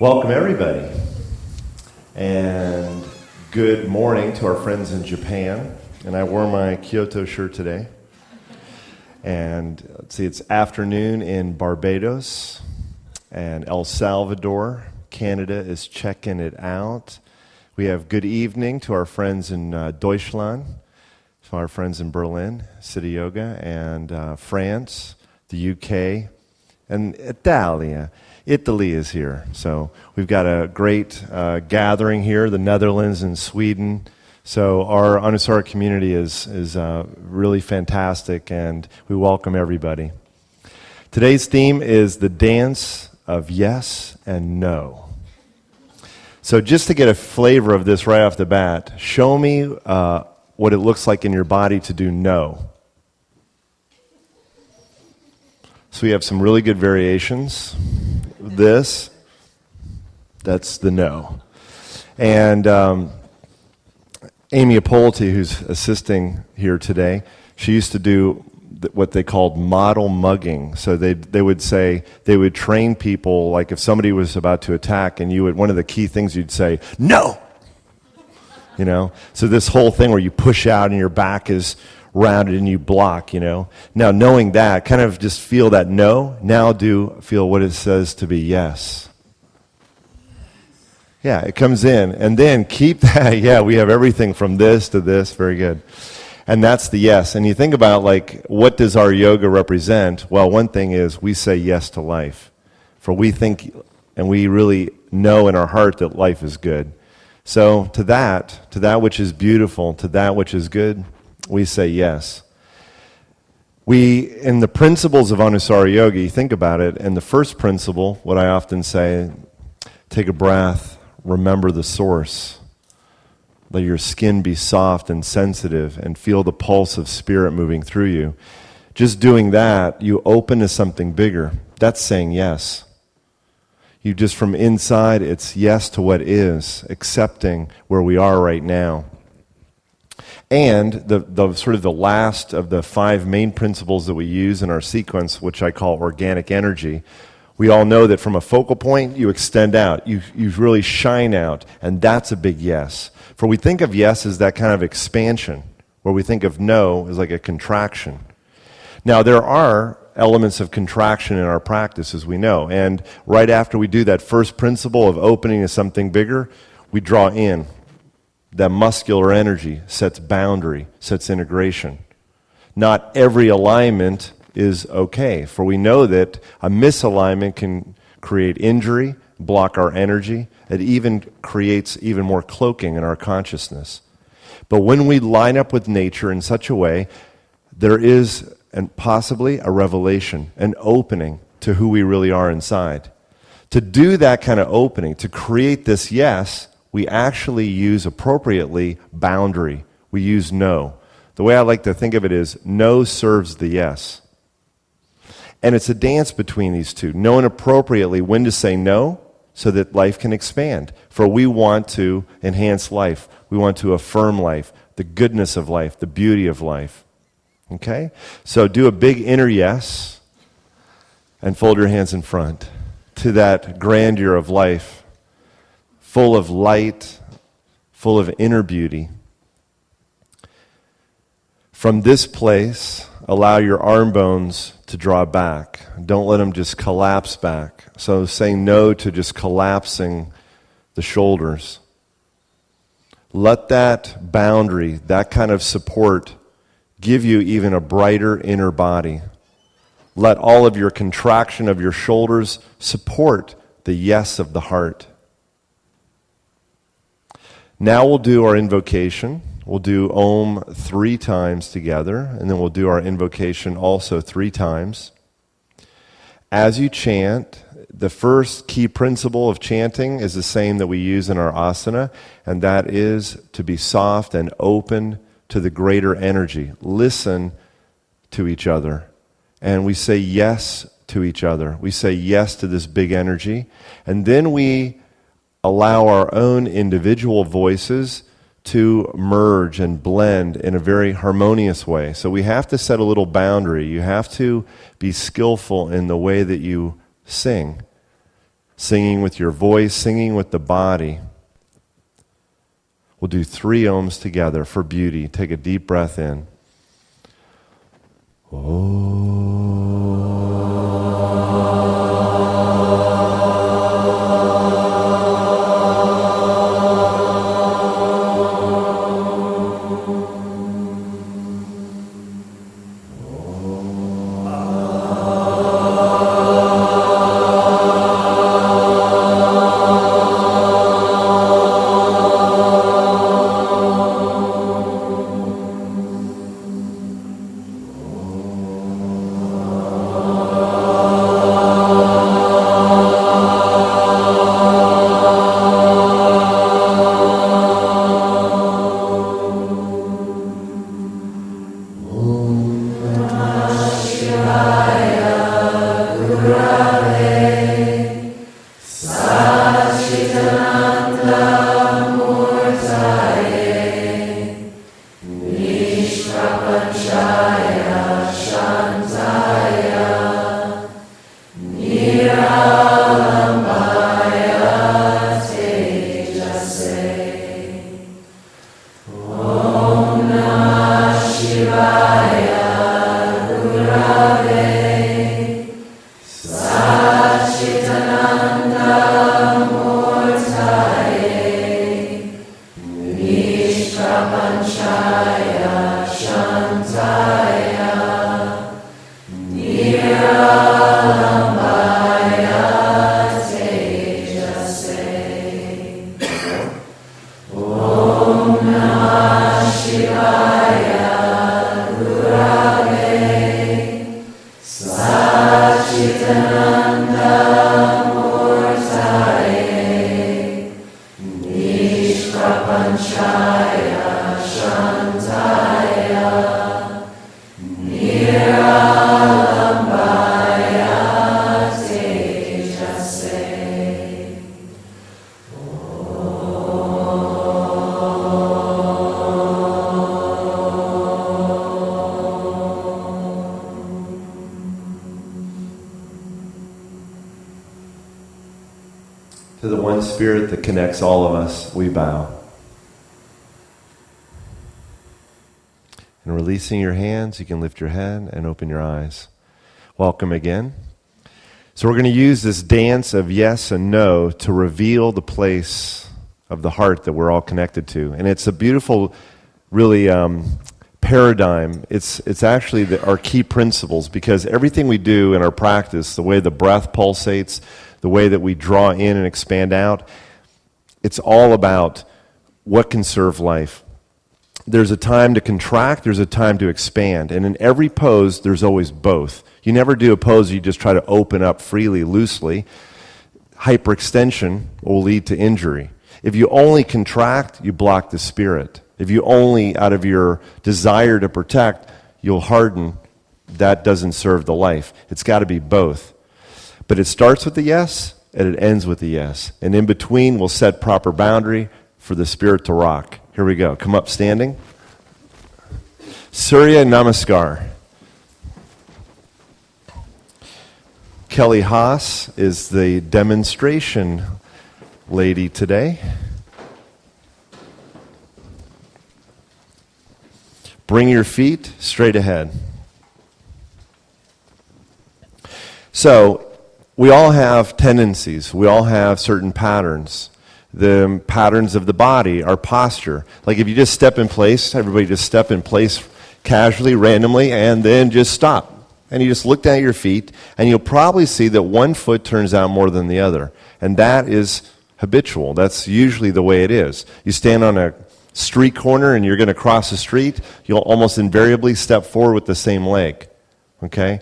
Welcome everybody, and good morning to our friends in Japan. And I wore my Kyoto shirt today. And let's see, it's afternoon in Barbados and El Salvador. Canada is checking it out. We have good evening to our friends in Deutschland, to our friends in Berlin, City Yoga, and France, the UK, and Italia. Italy is here. So we've got a great gathering here, the Netherlands and Sweden. So our Anusara community is really fantastic, and we welcome everybody. Today's theme is the dance of yes and no. So just to get a flavor of this right off the bat, show me what it looks like in your body to do no. So we have some really good variations. This, that's the no. And Amy Apoliti, who's assisting here today, she used to do what they called model mugging. So they would say, they would train people, like if somebody was about to attack, and one of the key things you'd say, no! You know? So this whole thing where you push out and your back is rounded and you block, you know. Now knowing that, kind of just feel that no, now feel what it says to be yes. Yeah, it comes in, and then keep that, yeah, we have everything from this to this, very good. And that's the yes. And you think about, like, what does our yoga represent? Well, one thing is we say yes to life. For we think, and we really know in our heart that life is good. So to that which is beautiful, to that which is good, we say yes. In the principles of Anusara Yoga, you think about it, and the first principle, what I often say, take a breath, remember the source. Let your skin be soft and sensitive and feel the pulse of spirit moving through you. Just doing that, you open to something bigger. That's saying yes. You just from inside, it's yes to what is, accepting where we are right now. And the sort of the last of the 5 main principles that we use in our sequence, which I call organic energy, we all know that from a focal point, you extend out. You really shine out, and that's a big yes. For we think of yes as that kind of expansion, where we think of no as like a contraction. Now, there are elements of contraction in our practice, as we know, and right after we do that first principle of opening to something bigger, we draw in. That muscular energy sets boundary, sets integration. Not every alignment is okay, for we know that a misalignment can create injury, block our energy. It even creates even more cloaking in our consciousness. But when we line up with nature in such a way, there is and possibly a revelation, an opening to who we really are inside. To do that kind of opening, to create this yes, we actually use appropriately boundary. We use no. The way I like to think of it is no serves the yes. And it's a dance between these two, knowing appropriately when to say no so that life can expand. For we want to enhance life. We want to affirm life, the goodness of life, the beauty of life. Okay? So do a big inner yes and fold your hands in front to that grandeur of life. Full of light, full of inner beauty. From this place, allow your arm bones to draw back. Don't let them just collapse back. So saying no to just collapsing the shoulders. Let that boundary, that kind of support, give you even a brighter inner body. Let all of your contraction of your shoulders support the yes of the heart. Now we'll do our invocation. We'll do Om 3 times together, and then we'll do our invocation also 3 times. As you chant, the first key principle of chanting is the same that we use in our asana, and that is to be soft and open to the greater energy. Listen to each other. And we say yes to each other. We say yes to this big energy. And then we allow our own individual voices to merge and blend in a very harmonious way. So we have to set a little boundary. You have to be skillful in the way that you sing. singing with your voice, singing with the body. We'll do 3 ohms together for beauty. Take a deep breath in. To the one Spirit that connects all of us, we bow. And releasing your hands, you can lift your head and open your eyes. Welcome again. So we're going to use this dance of yes and no to reveal the place of the heart that we're all connected to. And it's a beautiful, really, paradigm. It's actually our key principles, because everything we do in our practice, the way the breath pulsates, the way that we draw in and expand out, it's all about what can serve life. There's a time to contract, there's a time to expand. And in every pose, there's always both. You never do a pose you just try to open up freely, loosely. Hyperextension will lead to injury. If you only contract, you block the spirit. If you only, out of your desire to protect, you'll harden, that doesn't serve the life. It's got to be both. But it starts with the yes, and it ends with the yes. And in between, we'll set proper boundary for the spirit to rock. Here we go. Come up standing. Surya Namaskar. Kelly Haas is the demonstration lady today. Bring your feet straight ahead. So, we all have tendencies. We all have certain patterns. The patterns of the body, our posture. Like if you just step in place, everybody just step in place casually, randomly, and then just stop. And you just look down at your feet, and you'll probably see that one foot turns out more than the other. And that is habitual. That's usually the way it is. You stand on a street corner and you're going to cross the street, you'll almost invariably step forward with the same leg. Okay?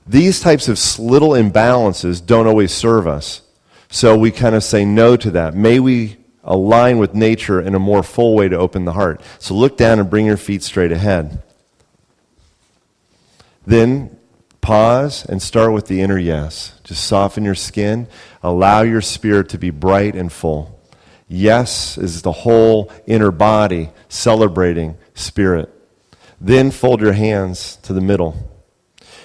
These types of little imbalances don't always serve us. So we kind of say no to that. May we align with nature in a more full way to open the heart. So look down and bring your feet straight ahead. Then pause and start with the inner yes. Just soften your skin. Allow your spirit to be bright and full. Yes is the whole inner body celebrating spirit. Then fold your hands to the middle.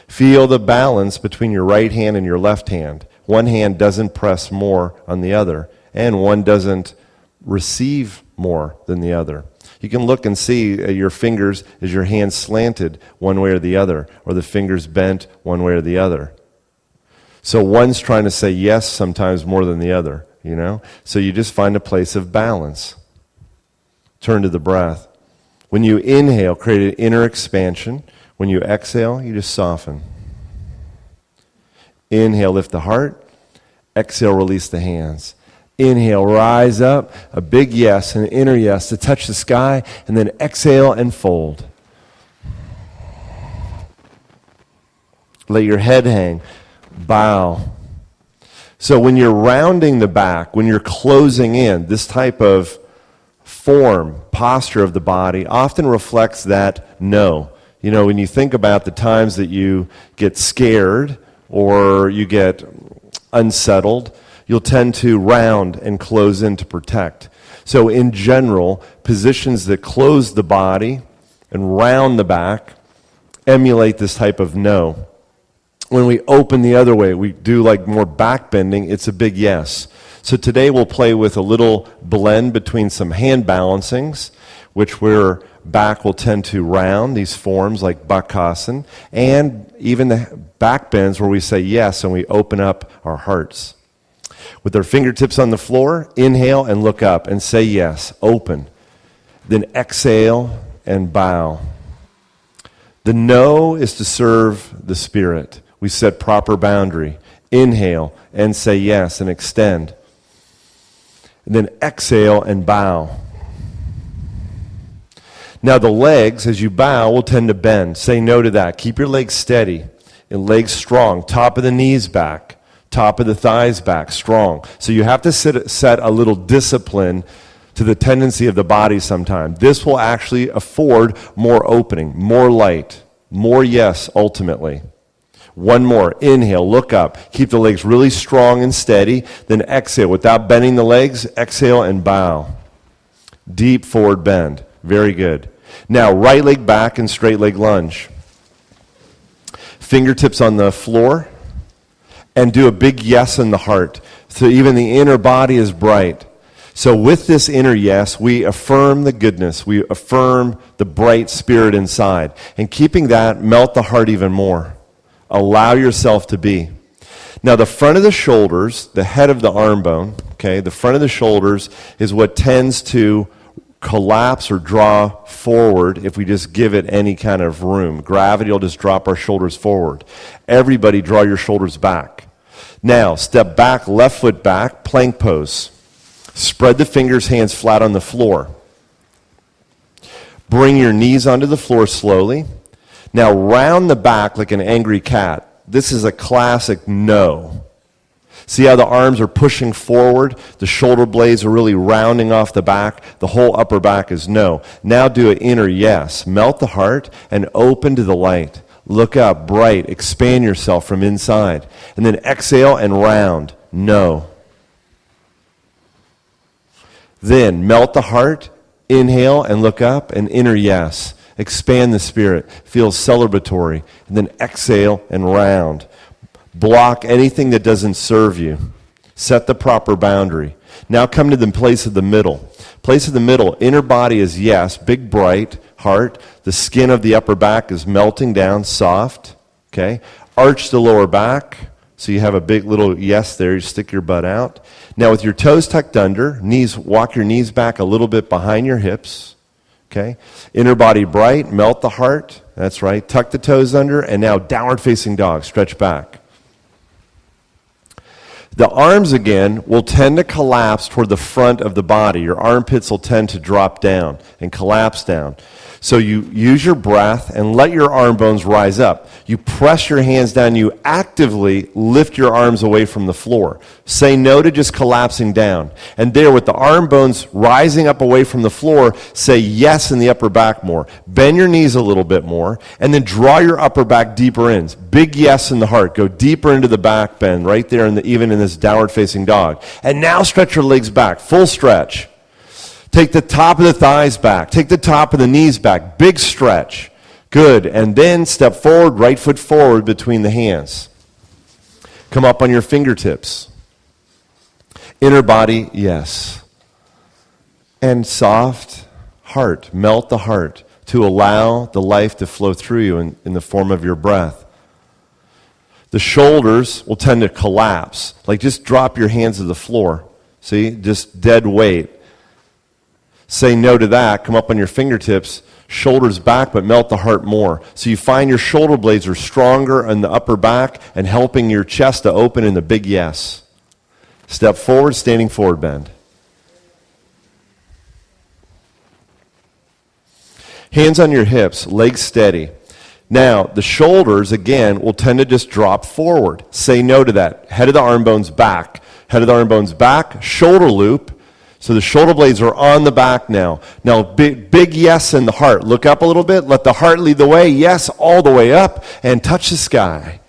Feel the balance between your right hand and your left hand. One hand doesn't press more on the other, and one doesn't receive more than the other. You can look and see your fingers, is your hand slanted one way or the other, or the fingers bent one way or the other. So one's trying to say yes sometimes more than the other, you know? So you just find a place of balance. Turn to the breath. When you inhale, create an inner expansion. When you exhale, you just soften. Inhale, lift the heart. Exhale, release the hands. Inhale, rise up, a big yes, an inner yes to touch the sky, and then exhale and fold. Let your head hang, bow. So when you're rounding the back, when you're closing in, this type of form, posture of the body often reflects that no. You know, when you think about the times that you get scared or you get unsettled, you'll tend to round and close in to protect. So in general, positions that close the body and round the back emulate this type of no. When we open the other way, we do like more back bending, it's a big yes. So today we'll play with a little blend between some hand balancings, which where back will tend to round, these forms like Bakasana, and even the back bends where we say yes and we open up our hearts. With our fingertips on the floor, inhale and look up and say yes, open. Then exhale and bow. The no is to serve the Spirit. We set proper boundary. Inhale and say yes and extend. And then exhale and bow. Now the legs, as you bow, will tend to bend. Say no to that. Keep your legs steady and legs strong. Top of the knees back. Top of the thighs back, strong. So you have to set a little discipline to the tendency of the body sometime. This will actually afford more opening, more light, more yes, ultimately. One more. Inhale, look up. Keep the legs really strong and steady. Then exhale. Without bending the legs, exhale and bow. Deep forward bend. Very good. Now, right leg back and straight leg lunge. Fingertips on the floor. And do a big yes in the heart. So even the inner body is bright. So with this inner yes, we affirm the goodness. We affirm the bright spirit inside. And keeping that, melt the heart even more. Allow yourself to be. Now the front of the shoulders, the head of the arm bone, okay, the front of the shoulders is what tends to collapse or draw forward if we just give it any kind of room. Gravity will just drop our shoulders forward. Everybody draw your shoulders back. Now, step back, left foot back, plank pose. Spread the fingers, hands flat on the floor. Bring your knees onto the floor slowly. Now, round the back like an angry cat. This is a classic no. See how the arms are pushing forward? The shoulder blades are really rounding off the back. The whole upper back is no. Now do an inner yes. Melt the heart and open to the light. Look up, bright. Expand yourself from inside. And then exhale and round. No. Then melt the heart. Inhale and look up. And inner yes. Expand the spirit. Feel celebratory. And then exhale and round. Block anything that doesn't serve you. Set the proper boundary. Now come to the place of the middle. Place of the middle, inner body is yes, big bright heart. The skin of the upper back is melting down, soft. Okay? Arch the lower back. So you have a big little yes there. You stick your butt out. Now with your toes tucked under, walk your knees back a little bit behind your hips. Okay? Inner body bright, melt the heart. That's right. Tuck the toes under, and now downward facing dog. Stretch back. The arms, again, will tend to collapse toward the front of the body. Your armpits will tend to drop down and collapse down. So you use your breath and let your arm bones rise up. You press your hands down. You actively lift your arms away from the floor. Say no to just collapsing down. And there, with the arm bones rising up away from the floor, say yes in the upper back more. Bend your knees a little bit more. And then draw your upper back deeper in. Big yes in the heart. Go deeper into the back bend, right there, even in this downward facing dog. And now stretch your legs back. Full stretch. Take the top of the thighs back. Take the top of the knees back. Big stretch. Good. And then step forward, right foot forward between the hands. Come up on your fingertips. Inner body, yes. And soft heart. Melt the heart to allow the life to flow through you in the form of your breath. The shoulders will tend to collapse. Like just drop your hands to the floor. See? Just dead weight. Say no to that. Come up on your fingertips. Shoulders back, but melt the heart more. So you find your shoulder blades are stronger in the upper back and helping your chest to open in the big yes. Step forward, standing forward bend. Hands on your hips, legs steady. Now, the shoulders, again, will tend to just drop forward. Say no to that. Head of the arm bones back. Head of the arm bones back, shoulder loop. So the shoulder blades are on the back now. Now, big yes in the heart. Look up a little bit. Let the heart lead the way. Yes, all the way up. And touch the sky.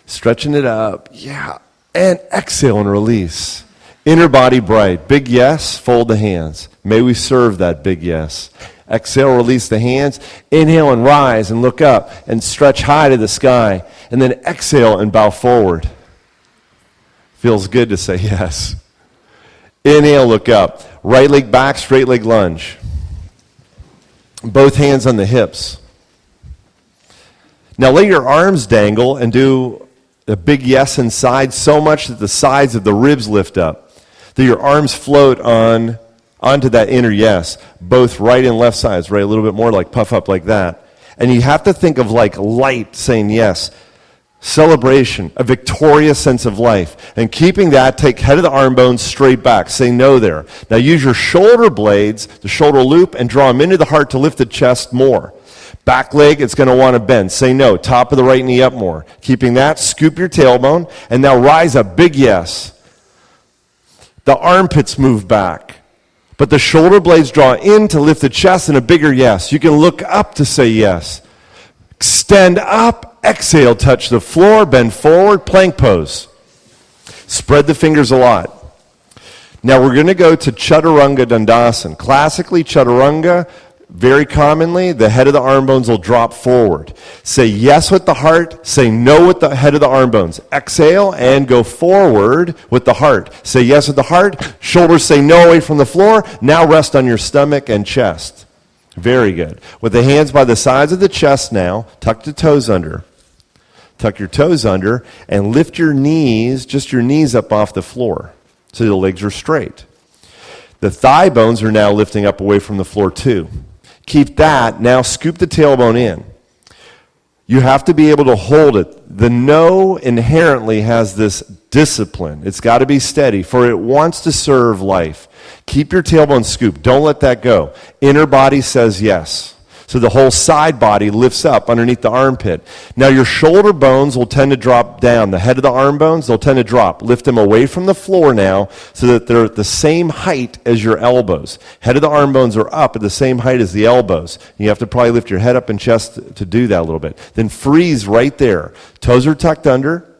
Stretching it up. Yeah. And exhale and release. Inner body bright. Big yes, fold the hands. May we serve that big yes. Exhale, release the hands. Inhale and rise and look up and stretch high to the sky. And then exhale and bow forward. Feels good to say yes. Inhale, look up. Right leg back, straight leg lunge. Both hands on the hips. Now let your arms dangle and do a big yes inside so much that the sides of the ribs lift up. That your arms float onto that inner yes. Both right and left sides, right? A little bit more like puff up like that. And you have to think of like light saying yes. Celebration, a victorious sense of life. And keeping that, take head of the arm bones straight back. Say no there. Now use your shoulder blades, the shoulder loop, and draw them into the heart to lift the chest more. Back leg, it's going to want to bend. Say no. Top of the right knee up more. Keeping that, scoop your tailbone, and now rise up. Big yes. The armpits move back. But the shoulder blades draw in to lift the chest and a bigger yes. You can look up to say yes. Extend up. Exhale, touch the floor, bend forward, plank pose. Spread the fingers a lot. Now we're going to go to Chaturanga Dandasana. Classically, Chaturanga, very commonly, the head of the arm bones will drop forward. Say yes with the heart, say no with the head of the arm bones. Exhale and go forward with the heart. Say yes with the heart, shoulders say no away from the floor. Now rest on your stomach and chest. Very good. With the hands by the sides of the chest now, tuck the toes under. Tuck your toes under and lift your knees, just your knees up off the floor so the legs are straight. The thigh bones are now lifting up away from the floor too. Keep that. Now scoop the tailbone in. You have to be able to hold it. The no inherently has this discipline. It's got to be steady, for it wants to serve life. Keep your tailbone scooped. Don't let that go. Inner body says yes. So the whole side body lifts up underneath the armpit. Now your shoulder bones will tend to drop down. The head of the arm bones, they'll tend to drop. Lift them away from the floor now so that they're at the same height as your elbows. Head of the arm bones are up at the same height as the elbows. You have to probably lift your head up and chest to do that a little bit. Then freeze right there. Toes are tucked under.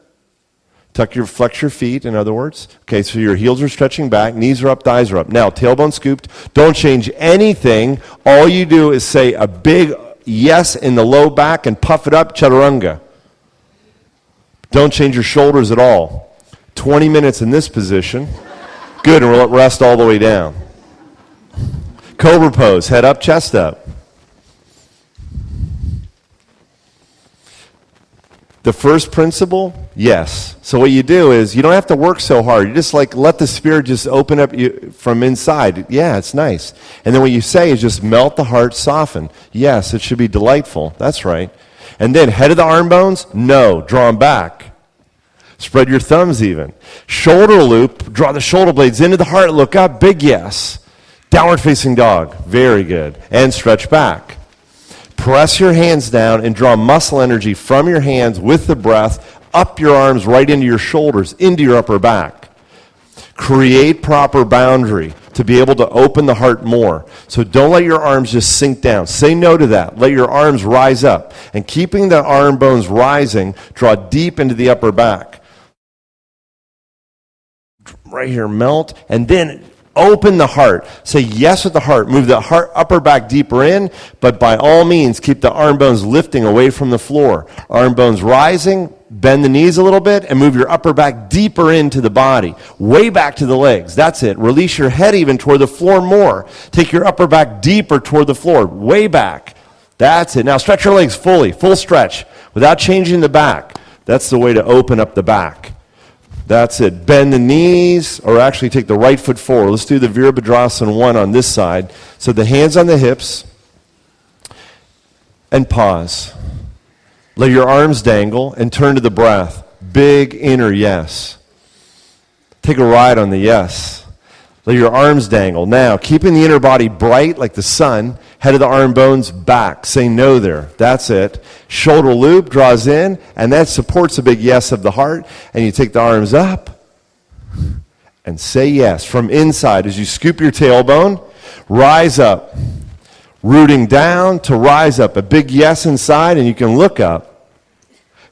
Flex your feet, in other words. Okay, so your heels are stretching back, knees are up, thighs are up. Now, tailbone scooped. Don't change anything. All you do is say a big yes in the low back and puff it up, Chaturanga. Don't change your shoulders at all. 20 minutes in this position. Good, and we'll rest all the way down. Cobra pose, head up, chest up. The first principle, yes. So what you do is you don't have to work so hard. You just let the Spirit just open up you from inside. Yeah, it's nice. And then what you say is just melt the heart, soften. Yes, it should be delightful. That's right. And then head of the arm bones, no, draw them back. Spread your thumbs even. Shoulder loop, draw the shoulder blades into the heart, look up, big yes. Downward facing dog, very good. And stretch back. Press your hands down and draw muscle energy from your hands with the breath up your arms right into your shoulders, into your upper back. Create proper boundary to be able to open the heart more. So don't let your arms just sink down. Say no to that. Let your arms rise up. And keeping the arm bones rising, draw deep into the upper back. Right here, melt, and then open the heart. Say yes with the heart. Move the heart upper back deeper in, but by all means, keep the arm bones lifting away from the floor. Arm bones rising, Bend the knees a little bit and move your upper back deeper into the body, way back to the legs. That's it. Release your head even toward the floor more. Take your upper back deeper toward the floor, way back. That's it. Now stretch your legs fully, full stretch, without changing the back. That's the way to open up the back. That's it. Bend the knees, or actually take the right foot forward. Let's do the Virabhadrasana 1 on this side. So the hands on the hips, and pause. Let your arms dangle and turn to the breath. Big inner yes. Take a ride on the yes. Let your arms dangle. Now, keeping the inner body bright like the sun, head of the arm bones back. Say no there. That's it. Shoulder loop draws in, and that supports a big yes of the heart. And you take the arms up and say yes. From inside, as you scoop your tailbone, rise up. Rooting down to rise up. A big yes inside, and you can look up.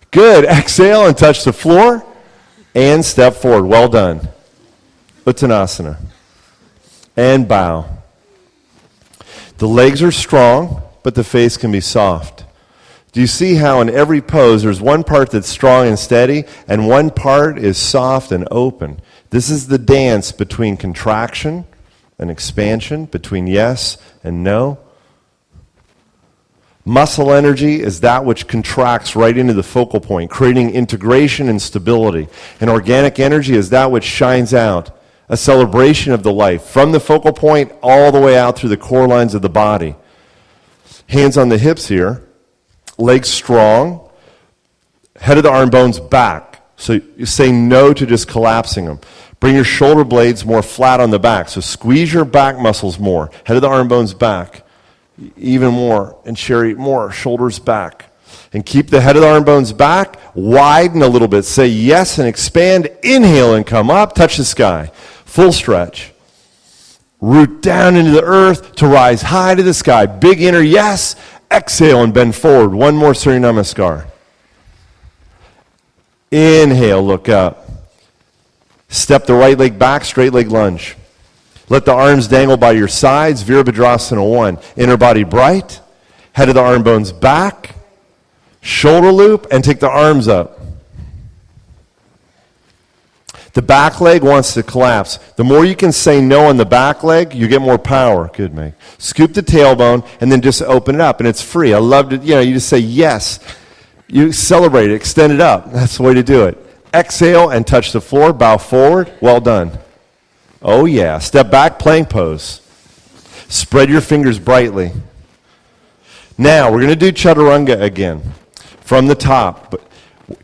Good. Exhale and touch the floor. And step forward. Well done. Uttanasana. And bow. The legs are strong, but the face can be soft. Do you see how in every pose there's one part that's strong and steady, and one part is soft and open? This is the dance between contraction and expansion, between yes and no. Muscle energy is that which contracts right into the focal point, creating integration and stability. And organic energy is that which shines out, a celebration of the life, from the focal point all the way out through the core lines of the body. Hands on the hips here, legs strong, head of the arm bones back. So you say no to just collapsing them. Bring your shoulder blades more flat on the back. So squeeze your back muscles more, head of the arm bones back. Even more, and Sherry, more, shoulders back. And keep the head of the arm bones back, widen a little bit. Say yes and expand. Inhale and come up, touch the sky. Full stretch. Root down into the earth to rise high to the sky. Big inner yes. Exhale and bend forward. One more Surya Namaskar. Inhale, look up. Step the right leg back, straight leg lunge. Let the arms dangle by your sides. Virabhadrasana 1. Inner body bright. Head of the arm bones back. Shoulder loop, and take the arms up. The back leg wants to collapse. The more you can say no on the back leg, you get more power. Good, Meg. Scoop the tailbone, and then just open it up, and it's free. I loved it. You just say yes. You celebrate it, extend it up. That's the way to do it. Exhale and touch the floor. Bow forward. Well done. Oh yeah, step back, plank pose. Spread your fingers brightly. Now, we're going to do chaturanga again. From the top, but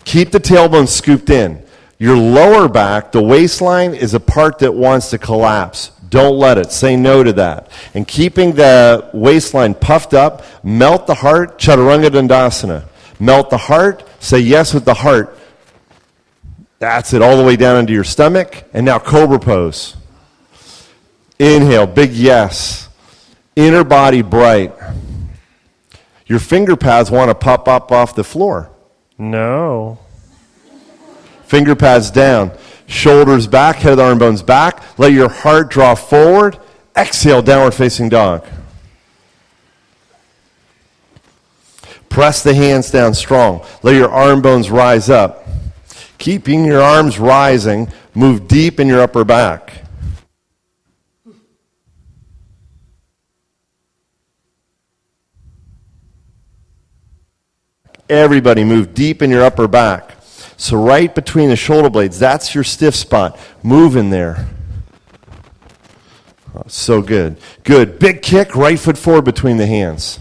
keep the tailbone scooped in. Your lower back, the waistline, is a part that wants to collapse. Don't let it. Say no to that. And keeping the waistline puffed up, melt the heart, chaturanga dandasana. Melt the heart, say yes with the heart. That's it, all the way down into your stomach. And now cobra pose. Inhale, big yes. Inner body bright. Your finger pads want to pop up off the floor. No. Finger pads down. Shoulders back, head of the arm bones back. Let your heart draw forward. Exhale, downward facing dog. Press the hands down strong. Let your arm bones rise up. Keeping your arms rising, move deep in your upper back. Everybody move deep in your upper back. So right between the shoulder blades, that's your stiff spot. Move in there. Oh, so good. Good. Big kick, right foot forward between the hands.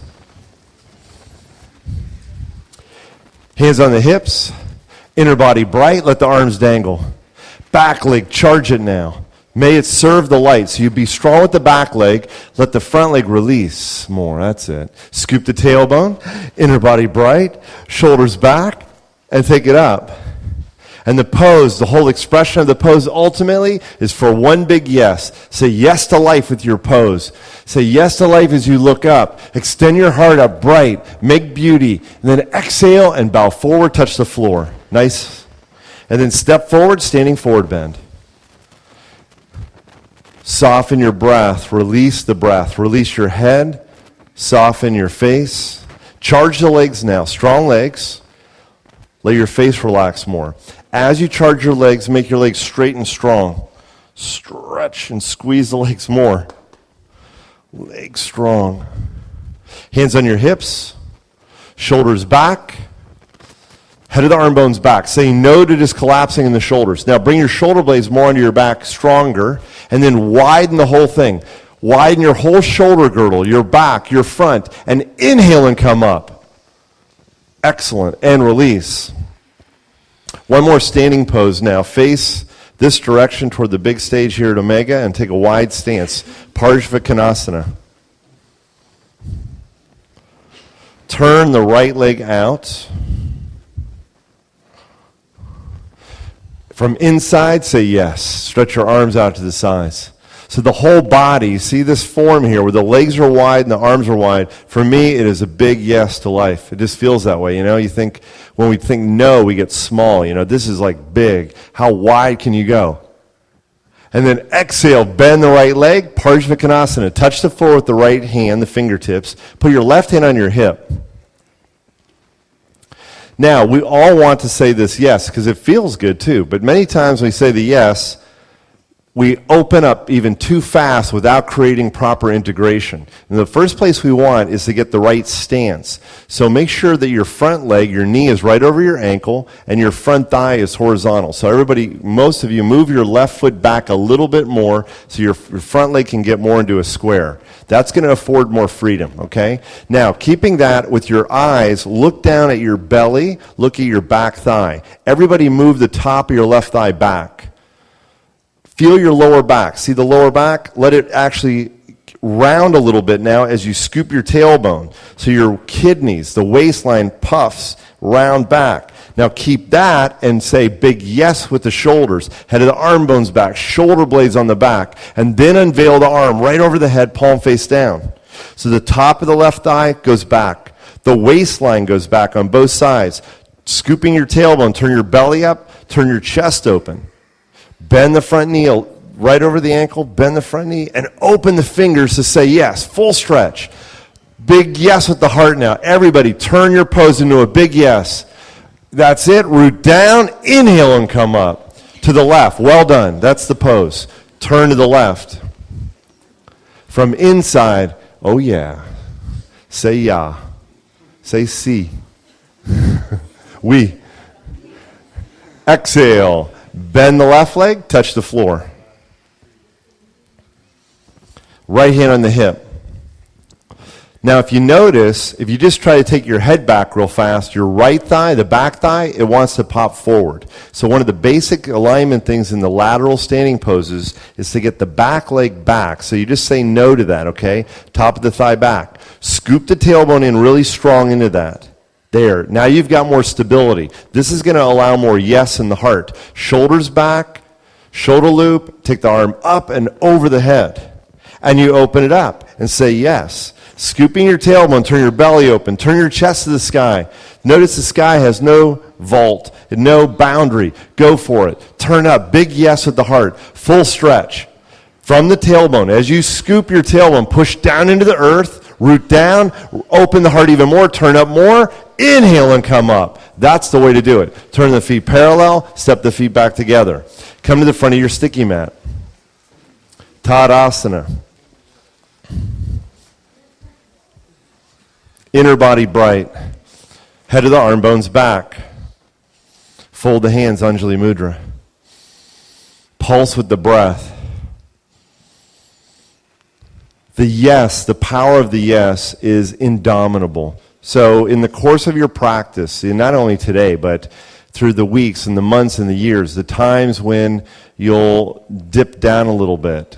Hands on the hips. Inner body bright. Let the arms dangle. Back leg, charge it now. May it serve the light. So you be strong with the back leg. Let the front leg release more. That's it. Scoop the tailbone. Inner body bright. Shoulders back. And take it up. And the pose, the whole expression of the pose ultimately is for one big yes. Say yes to life with your pose. Say yes to life as you look up. Extend your heart up bright. Make beauty. And then exhale and bow forward. Touch the floor. Nice. And then step forward, standing forward bend. Soften your breath. Release the breath. Release your head. Soften your face. Charge the legs now. Strong legs. Let your face relax more. As you charge your legs, make your legs straight and strong. Stretch and squeeze the legs more. Legs strong. Hands on your hips. Shoulders back. Head of the arm bones back. Saying no to just collapsing in the shoulders. Now bring your shoulder blades more onto your back, stronger, and then widen the whole thing. Widen your whole shoulder girdle, your back, your front, and inhale and come up. Excellent. And release. One more standing pose now. Face this direction toward the big stage here at Omega and take a wide stance. Parsvakonasana. Turn the right leg out. From inside, say yes. Stretch your arms out to the sides. So the whole body, see this form here where the legs are wide and the arms are wide. For me, it is a big yes to life. It just feels that way. You think, when we think no, we get small. This is like big. How wide can you go? And then exhale, bend the right leg, Parsvakonasana. Touch the floor with the right hand, the fingertips. Put your left hand on your hip. Now, we all want to say this yes because it feels good too. But many times we say the yes, we open up even too fast without creating proper integration. And the first place we want is to get the right stance. So make sure that your front leg, your knee is right over your ankle, and your front thigh is horizontal. So most of you, move your left foot back a little bit more so your front leg can get more into a square. That's going to afford more freedom, okay? Now, keeping that with your eyes, look down at your belly, look at your back thigh. Everybody move the top of your left thigh back. Feel your lower back. See the lower back? Let it actually round a little bit now as you scoop your tailbone. So your kidneys, the waistline puffs, round back. Now keep that and say big yes with the shoulders. Head of the arm bones back, shoulder blades on the back. And then unveil the arm right over the head, palm face down. So the top of the left thigh goes back. The waistline goes back on both sides. Scooping your tailbone, turn your belly up, turn your chest open. Bend the front knee right over the ankle, bend the front knee, and open the fingers to say yes. Full stretch. Big yes with the heart now. Everybody, turn your pose into a big yes. That's it. Root down, inhale and come up. To the left. Well done. That's the pose. Turn to the left. From inside, oh yeah. Say ya. Say si. We. Exhale. Bend the left leg, touch the floor. Right hand on the hip. Now, if you notice, if you just try to take your head back real fast, your right thigh, the back thigh, it wants to pop forward. So one of the basic alignment things in the lateral standing poses is to get the back leg back. So you just say no to that, okay? Top of the thigh back. Scoop the tailbone in really strong into that. There. Now you've got more stability. This is going to allow more yes in the heart. Shoulders back, shoulder loop, take the arm up and over the head. And you open it up and say yes. Scooping your tailbone, turn your belly open, turn your chest to the sky. Notice the sky has no vault, no boundary. Go for it. Turn up. Big yes with the heart. Full stretch. From the tailbone, as you scoop your tailbone, push down into the earth, root down, open the heart even more, turn up more, inhale and come up. That's the way to do it. Turn the feet parallel, step the feet back together. Come to the front of your sticky mat. Tadasana. Inner body bright. Head of the arm bones back. Fold the hands, Anjali Mudra. Pulse with the breath. The yes, the power of the yes is indomitable. So in the course of your practice, and not only today, but through the weeks and the months and the years, the times when you'll dip down a little bit,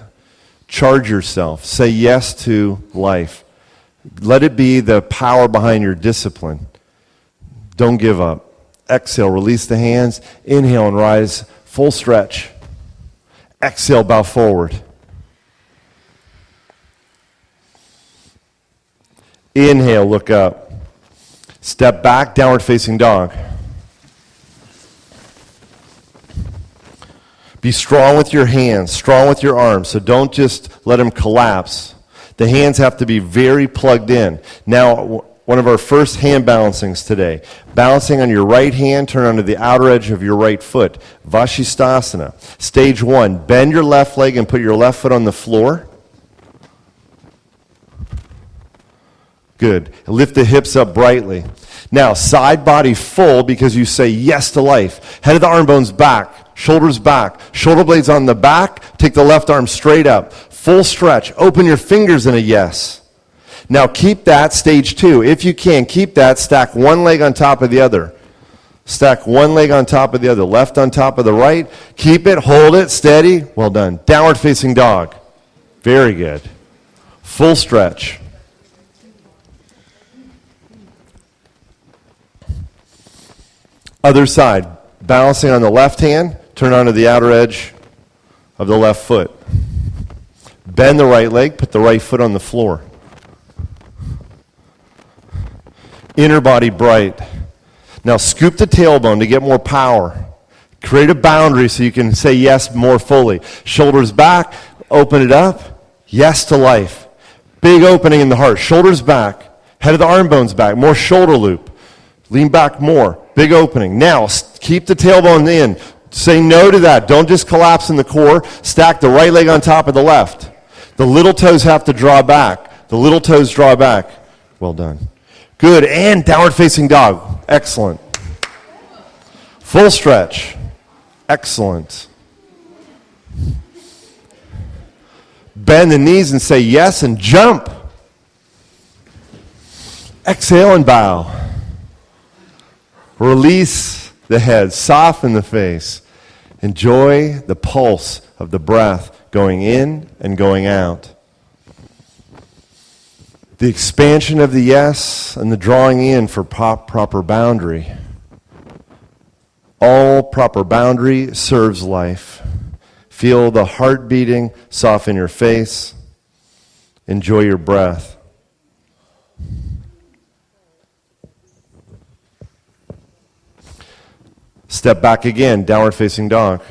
charge yourself, say yes to life. Let it be the power behind your discipline. Don't give up. Exhale, release the hands. Inhale and rise, full stretch. Exhale, bow forward. Inhale, look up. Step back, downward facing dog. Be strong with your hands, strong with your arms, so don't just let them collapse. The hands have to be very plugged in. Now, one of our first hand balancings today. Balancing on your right hand, turn onto the outer edge of your right foot. Vashisthasana. Stage 1, bend your left leg and put your left foot on the floor. Good. Lift the hips up brightly. Now, side body full because you say yes to life. Head of the arm bones back, shoulders back, shoulder blades on the back. Take the left arm straight up. Full stretch. Open your fingers in a yes. Now keep that, stage 2. If you can, keep that. Stack one leg on top of the other. Stack one leg on top of the other. Left on top of the right. Keep it, hold it, steady. Well done. Downward facing dog. Very good. Full stretch. Other side. Balancing on the left hand. Turn onto the outer edge of the left foot. Bend the right leg. Put the right foot on the floor. Inner body bright. Now scoop the tailbone to get more power. Create a boundary so you can say yes more fully. Shoulders back, open it up. Yes to life. Big opening in the heart. Shoulders back. Head of the arm bones back. More shoulder loop. Lean back more. Big opening. Now keep the tailbone in. Say no to that. Don't just collapse in the core. Stack the right leg on top of the left. The little toes have to draw back. The little toes draw back. Well done. Good, and downward facing dog. Excellent. Full stretch. Excellent. Bend the knees and say yes and jump. Exhale and bow. Release the head, soften the face. Enjoy the pulse of the breath going in and going out. The expansion of the yes and the drawing in for proper boundary. All proper boundary serves life. Feel the heart beating, soften your face. Enjoy your breath. Step back again, downward facing dog.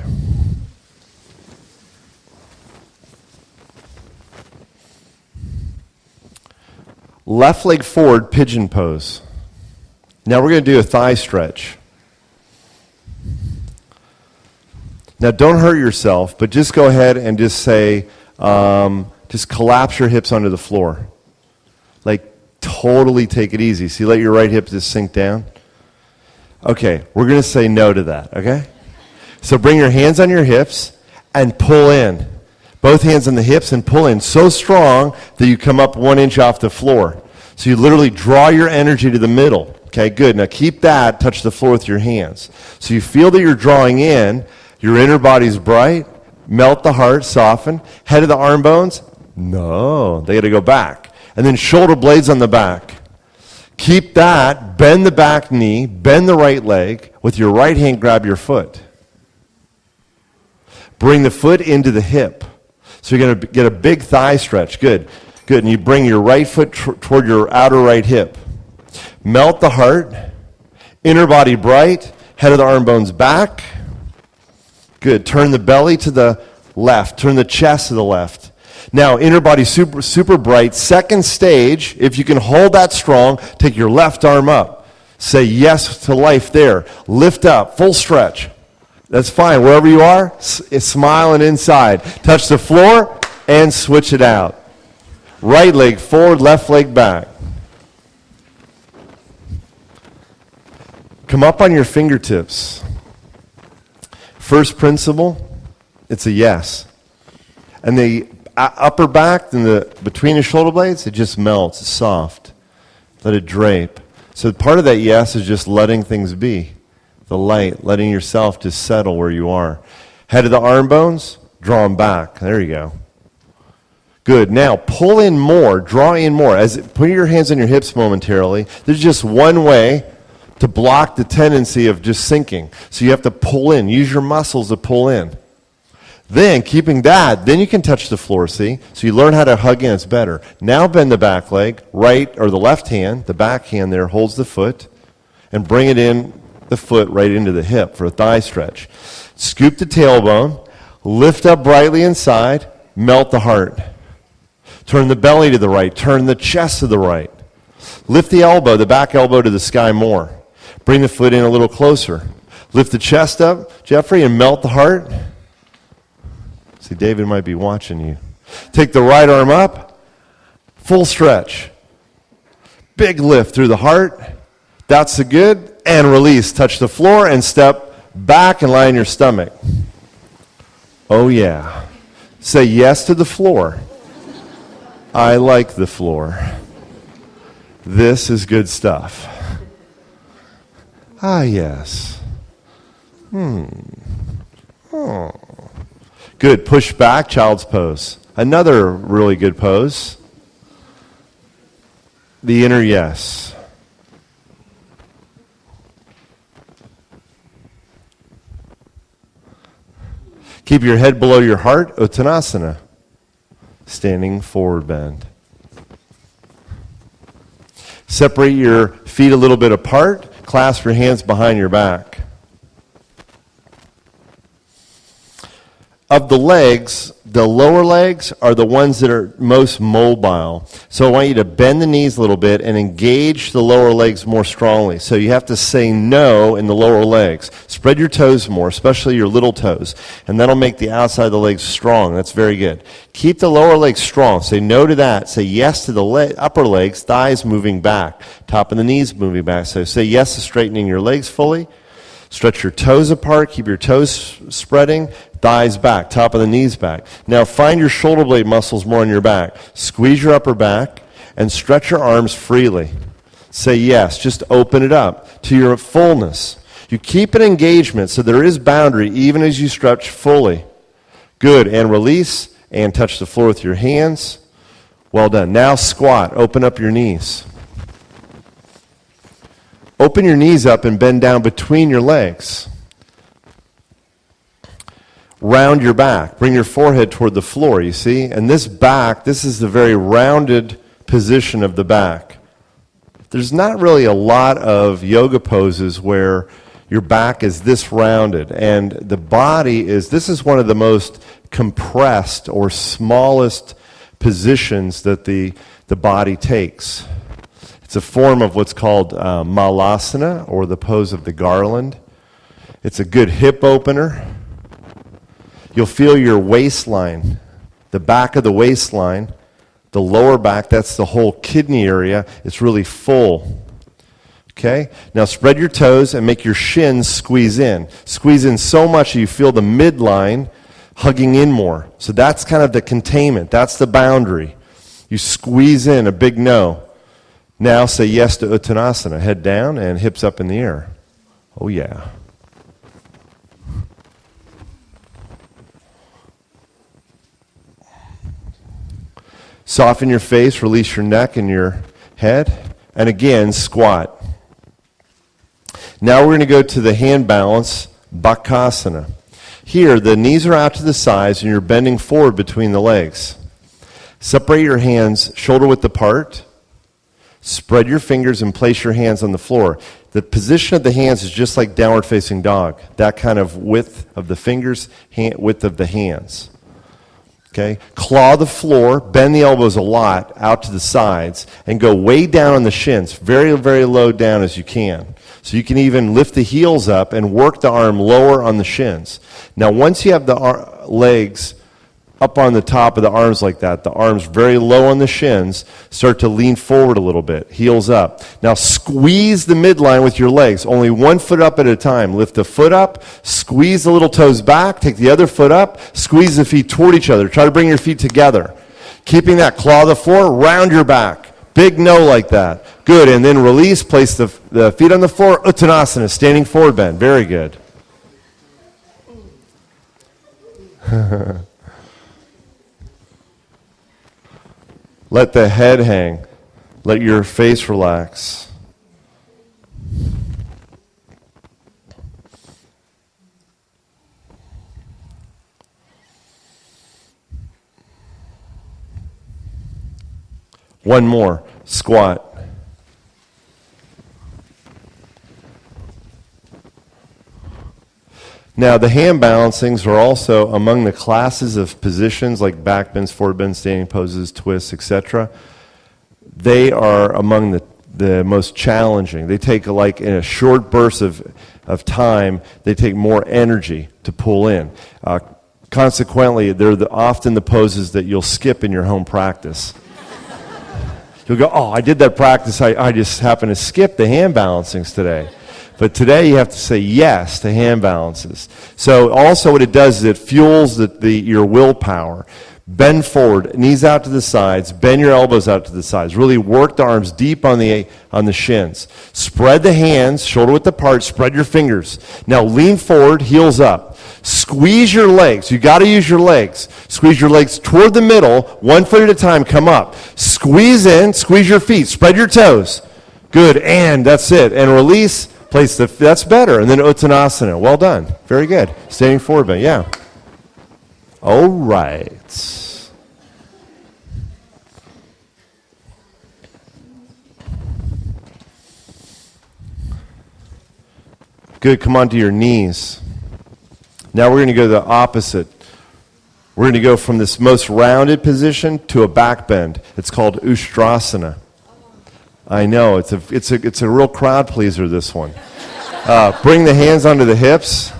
Left leg forward, pigeon pose. Now we're going to do a thigh stretch. Now don't hurt yourself, but just go ahead and just say, just collapse your hips onto the floor. Like totally take it easy. See, let your right hip just sink down. Okay, we're going to say no to that, okay? So bring your hands on your hips and pull in. Both hands on the hips and pull in so strong that you come up 1 inch off the floor. So you literally draw your energy to the middle. Okay, good. Now keep that, touch the floor with your hands. So you feel that you're drawing in, your inner body's bright, melt the heart, soften. Head of the arm bones, no, they got to go back. And then shoulder blades on the back. Keep that, bend the back knee, bend the right leg. With your right hand, grab your foot. Bring the foot into the hip. So you're going to get a big thigh stretch. Good. Good. And you bring your right foot toward your outer right hip. Melt the heart. Inner body bright. Head of the arm bones back. Good. Turn the belly to the left. Turn the chest to the left. Now, inner body super bright. Second stage, if you can hold that strong, take your left arm up. Say yes to life there. Lift up. Full stretch. That's fine. Wherever you are, smile and inside. Touch the floor and switch it out. Right leg forward, left leg back. Come up on your fingertips. First principle, it's a yes. And the upper back, and between the shoulder blades, it just melts. It's soft. Let it drape. So part of that yes is just letting things be. The light, letting yourself just settle where you are. Head of the arm bones, draw them back. There you go. Good. Now pull in more, draw in more. Put your hands on your hips momentarily. There's just one way to block the tendency of just sinking. So you have to pull in. Use your muscles to pull in. Then, keeping that, then you can touch the floor, see? So you learn how to hug in. It's better. Now bend the back leg, right, or the left hand, the back hand there holds the foot, and bring it in, the foot right into the hip for a thigh stretch. Scoop the tailbone, lift up brightly inside, melt the heart. Turn the belly to the right, turn the chest to the right. Lift the elbow, the back elbow to the sky more. Bring the foot in a little closer. Lift the chest up, Jeffrey, and melt the heart. See, David might be watching you. Take the right arm up, full stretch. Big lift through the heart. That's the good. And release. Touch the floor and step back and lie on your stomach. Oh, yeah. Say yes to the floor. I like the floor. This is good stuff. Ah, yes. Oh. Good. Push back, child's pose. Another really good pose. The inner yes. Keep your head below your heart, Uttanasana. Standing forward bend. Separate your feet a little bit apart. Clasp your hands behind your back. Of the legs, the lower legs are the ones that are most mobile. So I want you to bend the knees a little bit and engage the lower legs more strongly. So you have to say no in the lower legs. Spread your toes more, especially your little toes. And that'll make the outside of the legs strong. That's very good. Keep the lower legs strong. Say no to that. Say yes to the upper legs, thighs moving back, top of the knees moving back. So say yes to straightening your legs fully. Stretch your toes apart. Keep your toes spreading. Thighs back, top of the knees back. Now find your shoulder blade muscles more on your back. Squeeze your upper back and stretch your arms freely. Say yes. Just open it up to your fullness. You keep an engagement so there is boundary even as you stretch fully. Good. And release and touch the floor with your hands. Well done. Now squat. Open up your knees. Open your knees up and bend down between your legs. Round your back. Bring your forehead toward the floor, you see? And this back, this is the very rounded position of the back. There's not really a lot of yoga poses where your back is this rounded. And the body is, this is one of the most compressed or smallest positions that the body takes. It's a form of what's called malasana, or the pose of the garland. It's a good hip opener. You'll feel your waistline, the back of the waistline, the lower back, that's the whole kidney area. It's really full. Okay? Now spread your toes and make your shins squeeze in. Squeeze in so much that you feel the midline hugging in more. So that's kind of the containment. That's the boundary. You squeeze in a big no. Now say yes to Uttanasana. Head down and hips up in the air. Oh yeah. Soften your face, release your neck and your head. And again, squat. Now we're going to go to the hand balance, Bakasana. Here, the knees are out to the sides and you're bending forward between the legs. Separate your hands shoulder width apart. Spread your fingers and place your hands on the floor. The position of the hands is just like downward facing dog. That kind of width of the fingers, width of the hands. Okay, claw the floor, bend the elbows a lot out to the sides, and go way down on the shins, very, very low down as you can. So you can even lift the heels up and work the arm lower on the shins. Now once you have the legs up on the top of the arms like that, the arms very low on the shins, start to lean forward a little bit, heels up. Now squeeze the midline with your legs, only 1 foot up at a time. Lift the foot up, squeeze the little toes back, take the other foot up, squeeze the feet toward each other. Try to bring your feet together. Keeping that claw the floor, round your back. Big no like that. Good, and then release, place the feet on the floor, Uttanasana, standing forward bend. Very good. Let the head hang. Let your face relax. One more. Squat. Now, the hand balancings are also among the classes of positions like back bends, forward bends, standing poses, twists, etc. They are among the the most challenging. They take, like, in a short burst of time, they take more energy to pull in. Consequently, they're often the poses that you'll skip in your home practice. You'll go, oh, I did that practice. I just happened to skip the hand balancings today. But today you have to say yes to hand balances. So also what it does is it fuels your willpower. Bend forward, knees out to the sides, bend your elbows out to the sides. Really work the arms deep on the shins. Spread the hands, shoulder width apart, spread your fingers. Now lean forward, heels up. Squeeze your legs. You got to use your legs. Squeeze your legs toward the middle, 1 foot at a time, come up. Squeeze in, squeeze your feet, spread your toes. Good, and that's it. And release, place that's better. And then Uttanasana. Well done. Very good. Standing forward bend, yeah. All right. Good, come onto your knees. Now we're going to go the opposite. We're going to go from this most rounded position to a back bend. It's called Ustrasana. I know, it's a real crowd pleaser, this one. Bring the hands onto the hips.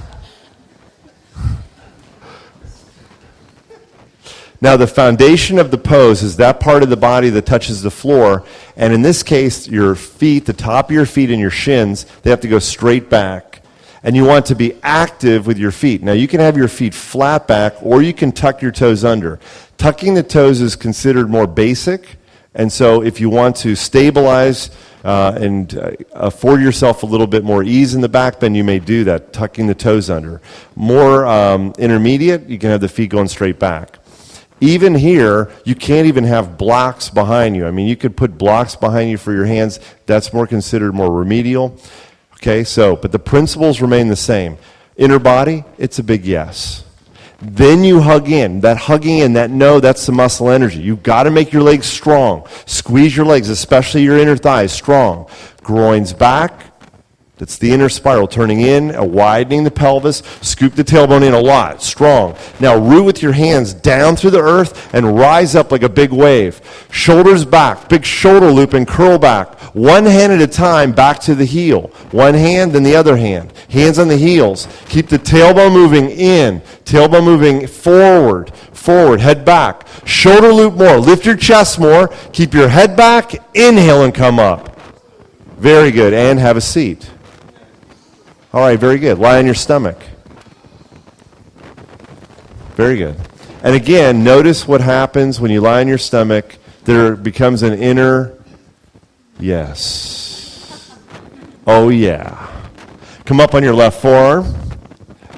Now, the foundation of the pose is that part of the body that touches the floor. And in this case, your feet, the top of your feet and your shins, they have to go straight back. And you want to be active with your feet. Now, you can have your feet flat back, or you can tuck your toes under. Tucking the toes is considered more basic. And so if you want to stabilize and afford yourself a little bit more ease in the back bend, you may do that, tucking the toes under. More intermediate, you can have the feet going straight back. Even here, you can't even have blocks behind you. I mean, you could put blocks behind you for your hands. That's more considered more remedial. Okay, but the principles remain the same. Inner body, it's a big yes. Then you hug in. That hugging in, that's the muscle energy. You've got to make your legs strong. Squeeze your legs, especially your inner thighs, strong. Groins back. That's the inner spiral, turning in, widening the pelvis, scoop the tailbone in a lot, strong. Now root with your hands down through the earth and rise up like a big wave. Shoulders back, big shoulder loop and curl back. One hand at a time back to the heel. One hand, then the other hand. Hands on the heels. Keep the tailbone moving in, tailbone moving forward, head back. Shoulder loop more, lift your chest more, keep your head back, inhale and come up. Very good, and have a seat. All right, very good. Lie on your stomach. Very good. And again, notice what happens when you lie on your stomach. There becomes an inner yes. Oh, yeah. Come up on your left forearm.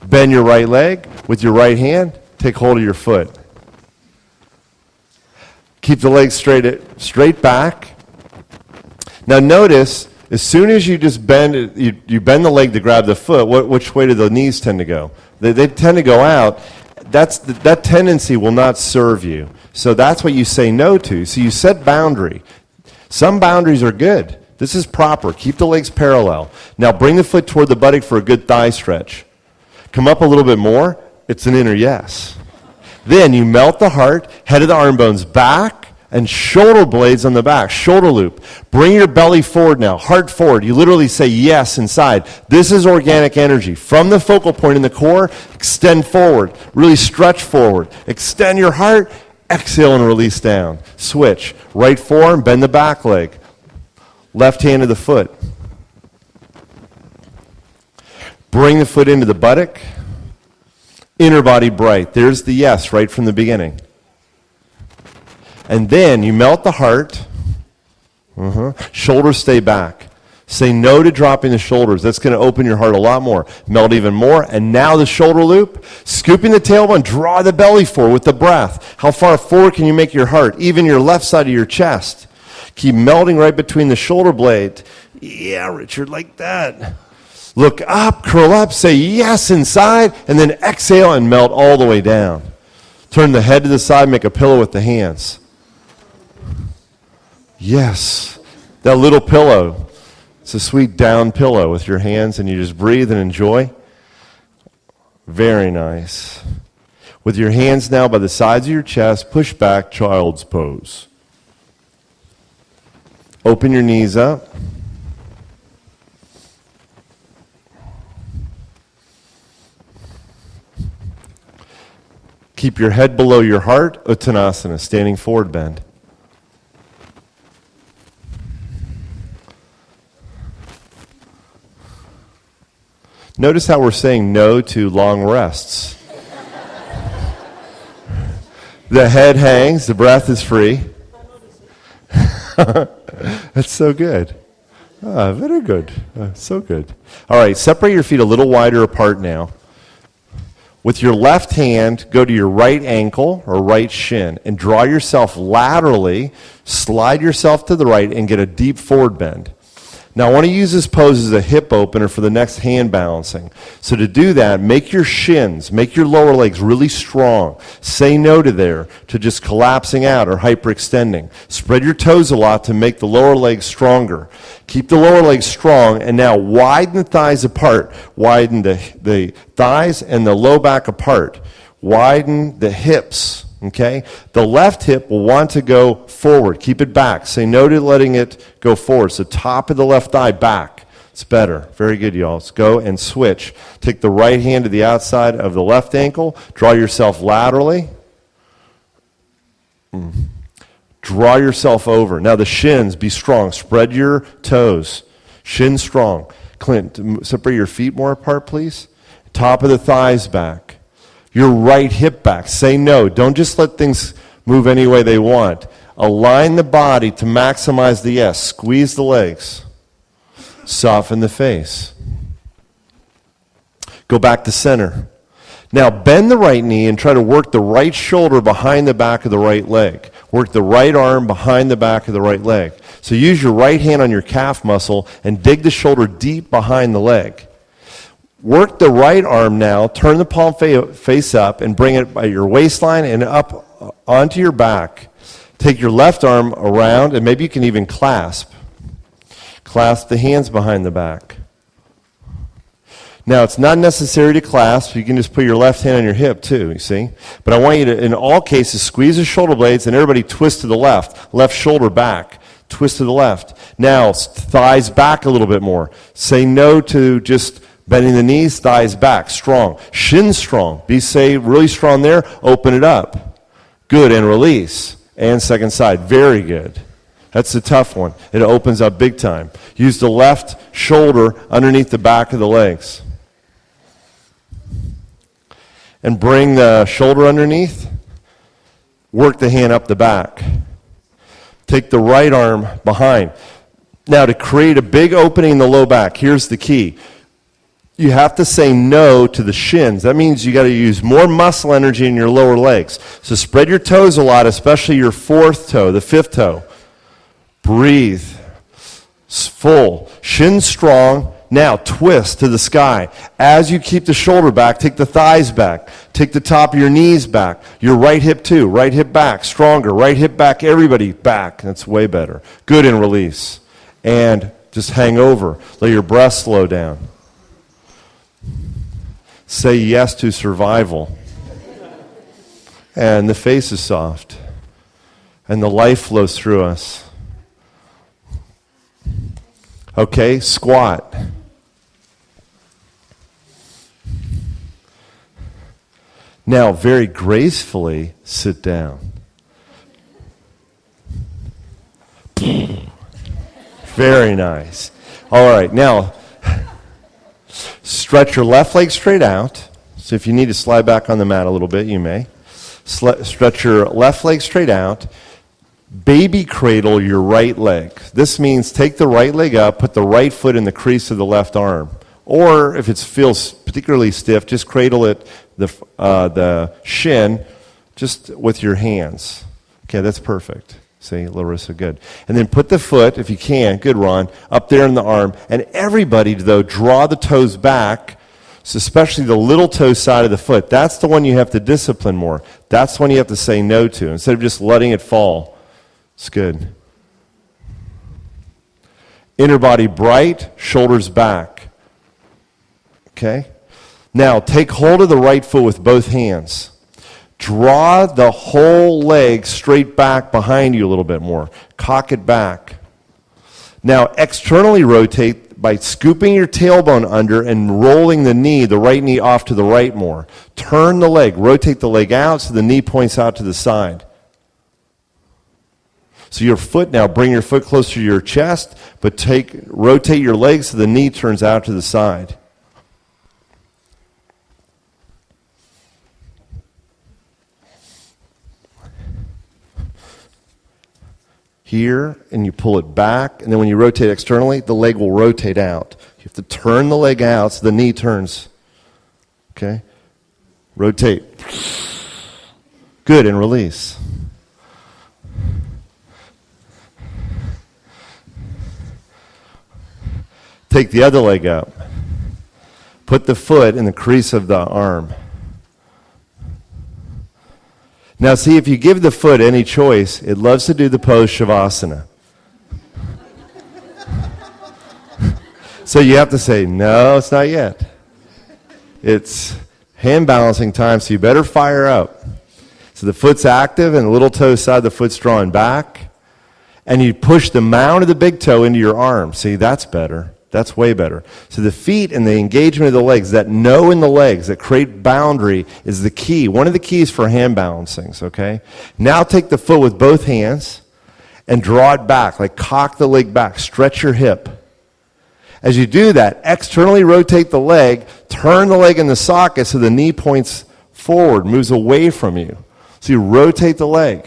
Bend your right leg. With your right hand, take hold of your foot. Keep the legs straight back. Now notice, as soon as you just bend it, you bend the leg to grab the foot, which way do the knees tend to go? They tend to go out. That tendency will not serve you. So that's what you say no to. So you set boundary. Some boundaries are good. This is proper. Keep the legs parallel. Now bring the foot toward the buttock for a good thigh stretch. Come up a little bit more. It's an inner yes. Then you melt the heart, head of the arm bones back, and shoulder blades on the back, shoulder loop. Bring your belly forward now, heart forward. You literally say yes inside. This is organic energy. From the focal point in the core, extend forward. Really stretch forward. Extend your heart, exhale and release down. Switch. Right forearm, bend the back leg. Left hand to the foot. Bring the foot into the buttock. Inner body bright. There's the yes right from the beginning. And then you melt the heart. Shoulders stay back. Say no to dropping the shoulders. That's going to open your heart a lot more. Melt even more. And now the shoulder loop. Scooping the tailbone. Draw the belly forward with the breath. How far forward can you make your heart? Even your left side of your chest. Keep melting right between the shoulder blades. Yeah, Richard, like that. Look up, curl up, say yes inside, and then exhale and melt all the way down. Turn the head to the side, make a pillow with the hands. Yes, that little pillow. It's a sweet down pillow with your hands, and you just breathe and enjoy. Very nice. With your hands now by the sides of your chest, push back, child's pose. Open your knees up. Keep your head below your heart, Uttanasana, standing forward bend. Notice how we're saying no to long rests. The head hangs, the breath is free. That's so good. Very good. So good. All right, separate your feet a little wider apart now. With your left hand, go to your right ankle or right shin and draw yourself laterally, slide yourself to the right, and get a deep forward bend. Now, I want to use this pose as a hip opener for the next hand balancing. So to do that, make your shins, make your lower legs really strong. Say no to just collapsing out or hyperextending. Spread your toes a lot to make the lower legs stronger. Keep the lower legs strong, and now widen the thighs apart. Widen the thighs and the low back apart. Widen the hips. Okay? The left hip will want to go forward. Keep it back. Say no to letting it go forward. So top of the left thigh back. It's better. Very good, y'all. Let's go and switch. Take the right hand to the outside of the left ankle. Draw yourself laterally. Draw yourself over. Now the shins, be strong. Spread your toes. Shins strong. Clint, separate your feet more apart, please. Top of the thighs back. Your right hip back. Say no. Don't just let things move any way they want. Align the body to maximize the yes. Squeeze the legs. Soften the face. Go back to center. Now bend the right knee and try to work the right shoulder behind the back of the right leg. Work the right arm behind the back of the right leg. So use your right hand on your calf muscle and dig the shoulder deep behind the leg. Work the right arm now, turn the palm face up and bring it by your waistline and up onto your back. Take your left arm around and maybe you can even clasp. Clasp the hands behind the back. Now, it's not necessary to clasp. You can just put your left hand on your hip too, you see. But I want you to, in all cases, squeeze the shoulder blades and everybody twist to the left. Left shoulder back. Twist to the left. Now, thighs back a little bit more. Say no to just bending the knees, thighs back, strong. Shins strong. Say really strong there, open it up. Good, and release. And second side, very good. That's the tough one. It opens up big time. Use the left shoulder underneath the back of the legs. And bring the shoulder underneath. Work the hand up the back. Take the right arm behind. Now to create a big opening in the low back, here's the key. You have to say no to the shins. That means you got to use more muscle energy in your lower legs. So spread your toes a lot, especially your fourth toe, the fifth toe. Breathe. Full. Shins strong. Now twist to the sky. As you keep the shoulder back, take the thighs back. Take the top of your knees back. Your right hip too. Right hip back. Stronger. Right hip back. Everybody back. That's way better. Good, and release. And just hang over. Let your breath slow down. Say yes to survival. And the face is soft. And the life flows through us. Okay, squat. Now, very gracefully, sit down. Very nice. All right, now, stretch your left leg straight out. So if you need to slide back on the mat a little bit, you may. Stretch your left leg straight out. Baby cradle your right leg. This means take the right leg up, put the right foot in the crease of the left arm. Or if it feels particularly stiff, just cradle it, the shin, just with your hands. Okay, that's perfect. See, Larissa, good. And then put the foot, if you can, good Ron, up there in the arm. And everybody, though, draw the toes back, so especially the little toe side of the foot. That's the one you have to discipline more. That's the one you have to say no to, instead of just letting it fall. It's good. Inner body bright, shoulders back. Okay? Now, take hold of the right foot with both hands. Draw the whole leg straight back behind you a little bit more. Cock it back. Now, externally rotate by scooping your tailbone under and rolling the knee, the right knee off to the right more. Turn the leg, rotate the leg out so the knee points out to the side. So your foot now, bring your foot closer to your chest, but rotate your leg so the knee turns out to the side. Here, and you pull it back, and then when you rotate externally, the leg will rotate out. You have to turn the leg out so the knee turns. Okay? Rotate. Good, and release. Take the other leg up. Put the foot in the crease of the arm. Now see, if you give the foot any choice, it loves to do the pose Shavasana. So you have to say, no, it's not yet. It's hand balancing time, so you better fire up. So the foot's active and the little toe side of the foot's drawn back. And you push the mound of the big toe into your arm. See, that's better. That's way better. So the feet and the engagement of the legs, that no in the legs, that create boundary is the key. One of the keys for hand balancings, okay? Now take the foot with both hands and draw it back, like cock the leg back, stretch your hip. As you do that, externally rotate the leg, turn the leg in the socket so the knee points forward, moves away from you. So you rotate the leg.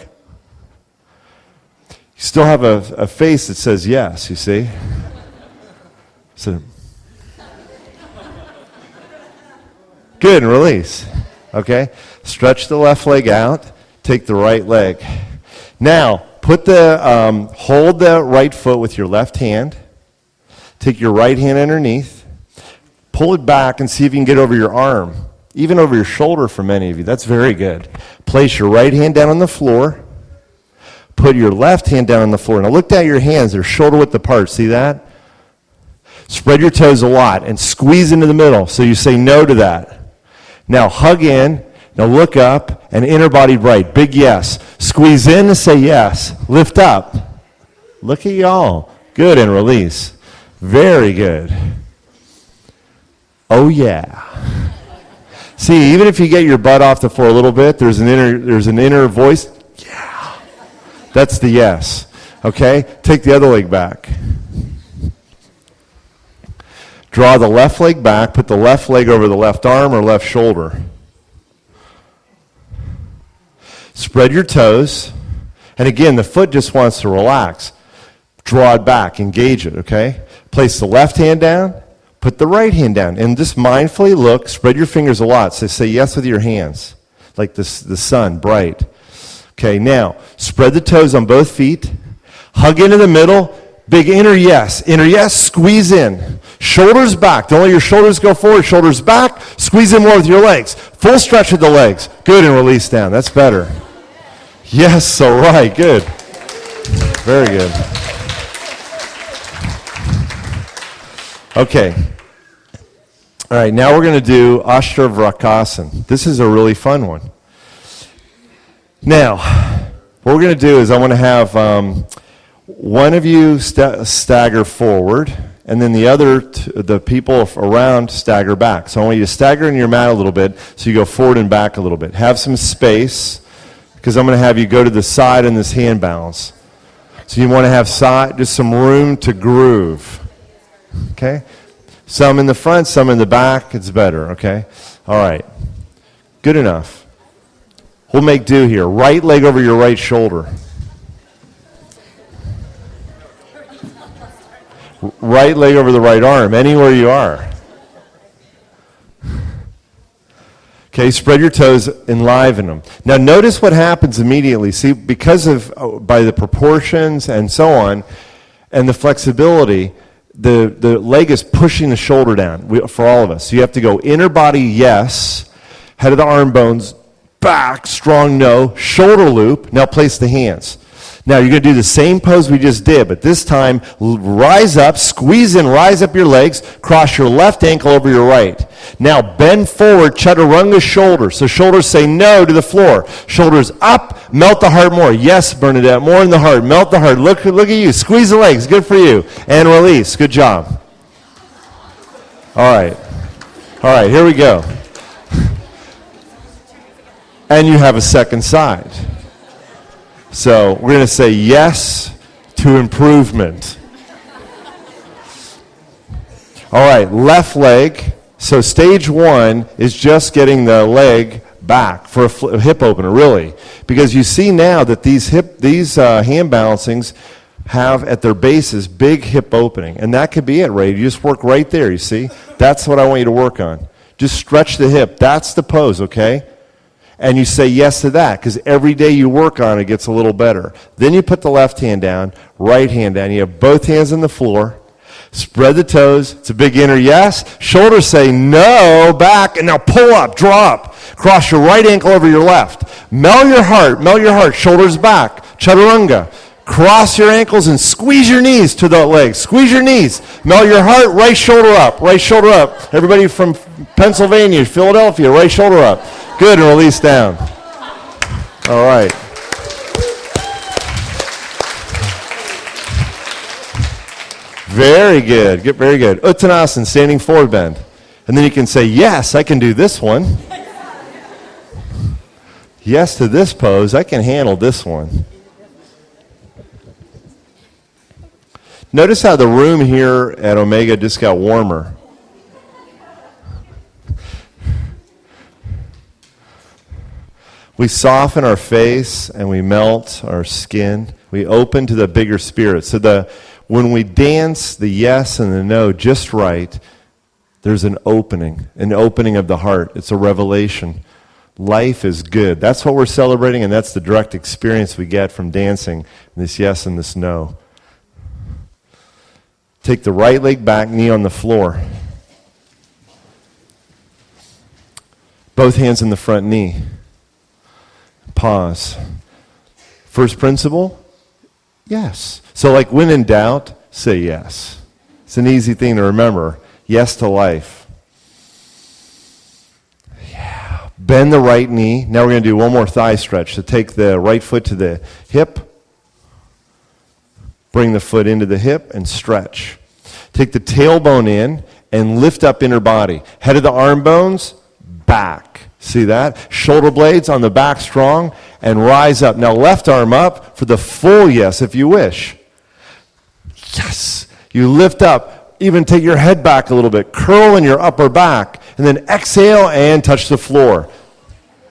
You still have a face that says yes, you see? So, good, and release. Okay? Stretch the left leg out. Take the right leg. Now, hold the right foot with your left hand. Take your right hand underneath. Pull it back and see if you can get over your arm. Even over your shoulder for many of you. That's very good. Place your right hand down on the floor. Put your left hand down on the floor. Now look down at your hands. They're shoulder width apart. See that? Spread your toes a lot and squeeze into the middle. So you say no to that. Now hug in. Now look up and inner body bright. Big yes. Squeeze in and say yes. Lift up. Look at y'all. Good, and release. Very good. Oh yeah. See, even if you get your butt off the floor a little bit, there's an inner voice. Yeah. That's the yes. Okay? Take the other leg back. Draw the left leg back, put the left leg over the left arm or left shoulder. Spread your toes. And again, the foot just wants to relax. Draw it back, engage it, okay? Place the left hand down, put the right hand down, and just mindfully look, spread your fingers a lot. So say yes with your hands, like the sun, bright. Okay, now, spread the toes on both feet. Hug into the middle. Big inner yes. Inner yes, squeeze in. Shoulders back. Don't let your shoulders go forward. Shoulders back. Squeeze in more with your legs. Full stretch with the legs. Good, and release down. That's better. Yes, all right. Good. Very good. Okay. All right, now we're going to do Ashtavakra. This is a really fun one. Now, what we're going to do is I want to have one of you stagger forward, and then the people around stagger back. So I want you to stagger in your mat a little bit, so you go forward and back a little bit. Have some space, because I'm going to have you go to the side in this hand balance. So you want to have just some room to groove. Okay? Some in the front, some in the back. It's better, okay? All right. Good enough. We'll make do here. Right leg over your right shoulder. Right leg over the right arm, anywhere you are. Okay, spread your toes, enliven them. Now notice what happens immediately. See, because of, by the proportions and so on, and the flexibility, the leg is pushing the shoulder down for all of us. So you have to go inner body, yes, head of the arm bones, back, strong no, shoulder loop. Now place the hands. Now, you're going to do the same pose we just did, but this time, rise up, squeeze in, rise up your legs, cross your left ankle over your right. Now, bend forward, chaturanga shoulders. So shoulders say no to the floor. Shoulders up, melt the heart more. Yes, Bernadette, more in the heart. Melt the heart. Look at you. Squeeze the legs. Good for you. And release. Good job. All right. All right, here we go. And you have a second side. So we're going to say yes to improvement. All right, left leg. So stage one is just getting the leg back for a hip opener, really. Because you see now that these hand balancings have at their bases big hip opening. And that could be it, Ray. You just work right there, you see? That's what I want you to work on. Just stretch the hip. That's the pose, okay? And you say yes to that, because every day you work on it, it gets a little better. Then you put the left hand down, right hand down. You have both hands on the floor. Spread the toes. It's a big inner yes. Shoulders say no, back, and now pull up, draw up. Cross your right ankle over your left. Melt your heart, shoulders back. Chaturanga. Cross your ankles and squeeze your knees to the legs. Squeeze your knees. Melt your heart, right shoulder up, right shoulder up. Everybody from Pennsylvania, Philadelphia, right shoulder up. Good, and release down. All right. Very good. Very good. Uttanasana, standing forward bend. And then you can say, yes, I can do this one. Yes to this pose. I can handle this one. Notice how the room here at Omega just got warmer. We soften our face and we melt our skin. We open to the bigger spirit. So when we dance the yes and the no just right, there's an opening of the heart. It's a revelation. Life is good. That's what we're celebrating, and that's the direct experience we get from dancing, this yes and this no. Take the right leg back, knee on the floor. Both hands in the front knee. Pause. First principle, yes. So like when in doubt, say yes. It's an easy thing to remember. Yes to life. Yeah. Bend the right knee. Now we're going to do one more thigh stretch. So take the right foot to the hip. Bring the foot into the hip and stretch. Take the tailbone in and lift up inner body. Head of the arm bones, back. See that? Shoulder blades on the back strong and rise up. Now left arm up for the full yes if you wish. Yes. You lift up. Even take your head back a little bit. Curl in your upper back. And then exhale and touch the floor.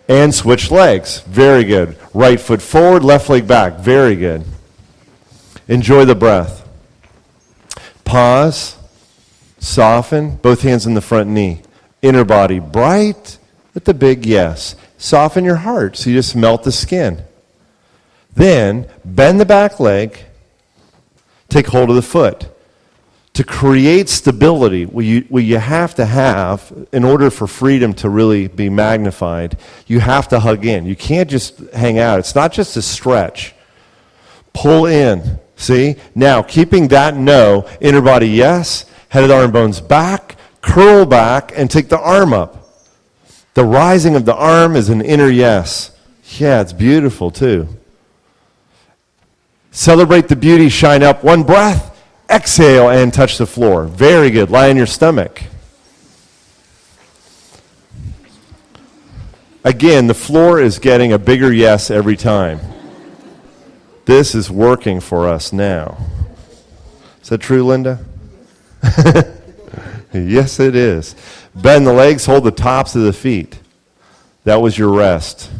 And switch legs. Very good. Right foot forward, left leg back. Very good. Enjoy the breath. Pause. Soften. Both hands in the front knee. Inner body bright. With the big yes. Soften your heart so you just melt the skin. Then bend the back leg. Take hold of the foot. To create stability, what you have to have, in order for freedom to really be magnified, you have to hug in. You can't just hang out. It's not just a stretch. Pull in. See? Now, keeping that no, inner body yes, head of the arm bones back, curl back, and take the arm up. The rising of the arm is an inner yes. Yeah, it's beautiful too. Celebrate the beauty, shine up. One breath, exhale and touch the floor. Very good. Lie on your stomach. Again, the floor is getting a bigger yes every time. This is working for us now. Is that true, Linda? Yes, it is. Bend the legs, hold the tops of the feet. That was your rest.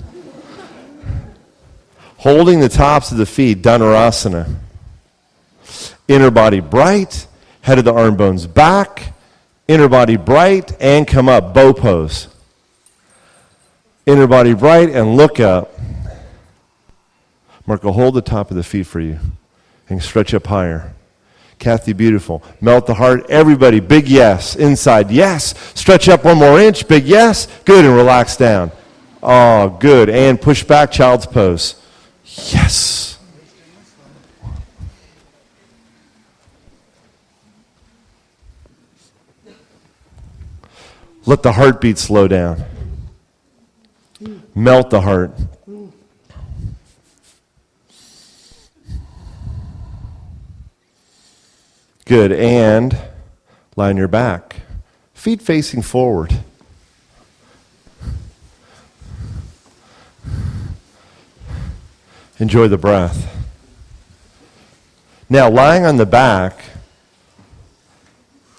Holding the tops of the feet, Dhanurasana. Inner body bright, head of the arm bones back, inner body bright, and come up, bow pose. Inner body bright, and look up. Marco, hold the top of the feet for you, and stretch up higher. Kathy, beautiful. Melt the heart. Everybody, big yes. Inside, yes. Stretch up one more inch. Big yes. Good, and relax down. Oh, good. And push back, child's pose. Yes. Let the heartbeat slow down. Melt the heart. Good. And lie on your back. Feet facing forward. Enjoy the breath. Now, lying on the back,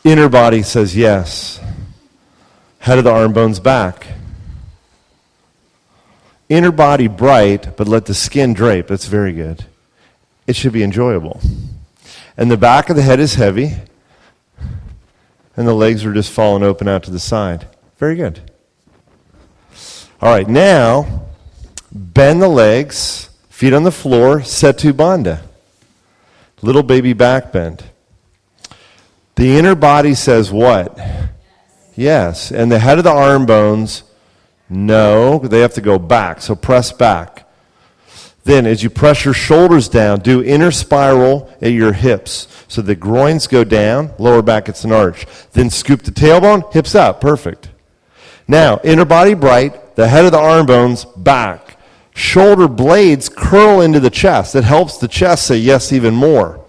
inner body says yes. Head of the arm bones back. Inner body bright, but let the skin drape. That's very good. It should be enjoyable. And the back of the head is heavy, and the legs are just falling open out to the side. Very good. All right, now, bend the legs, feet on the floor, Setu Bandha. Little baby back bend. The inner body says what? Yes. And the head of the arm bones, no. They have to go back. So press back. Then as you press your shoulders down, do inner spiral at your hips. So the groins go down, lower back gets an arch. Then scoop the tailbone, hips up. Perfect. Now, inner body bright, the head of the arm bones back. Shoulder blades curl into the chest. It helps the chest say yes even more.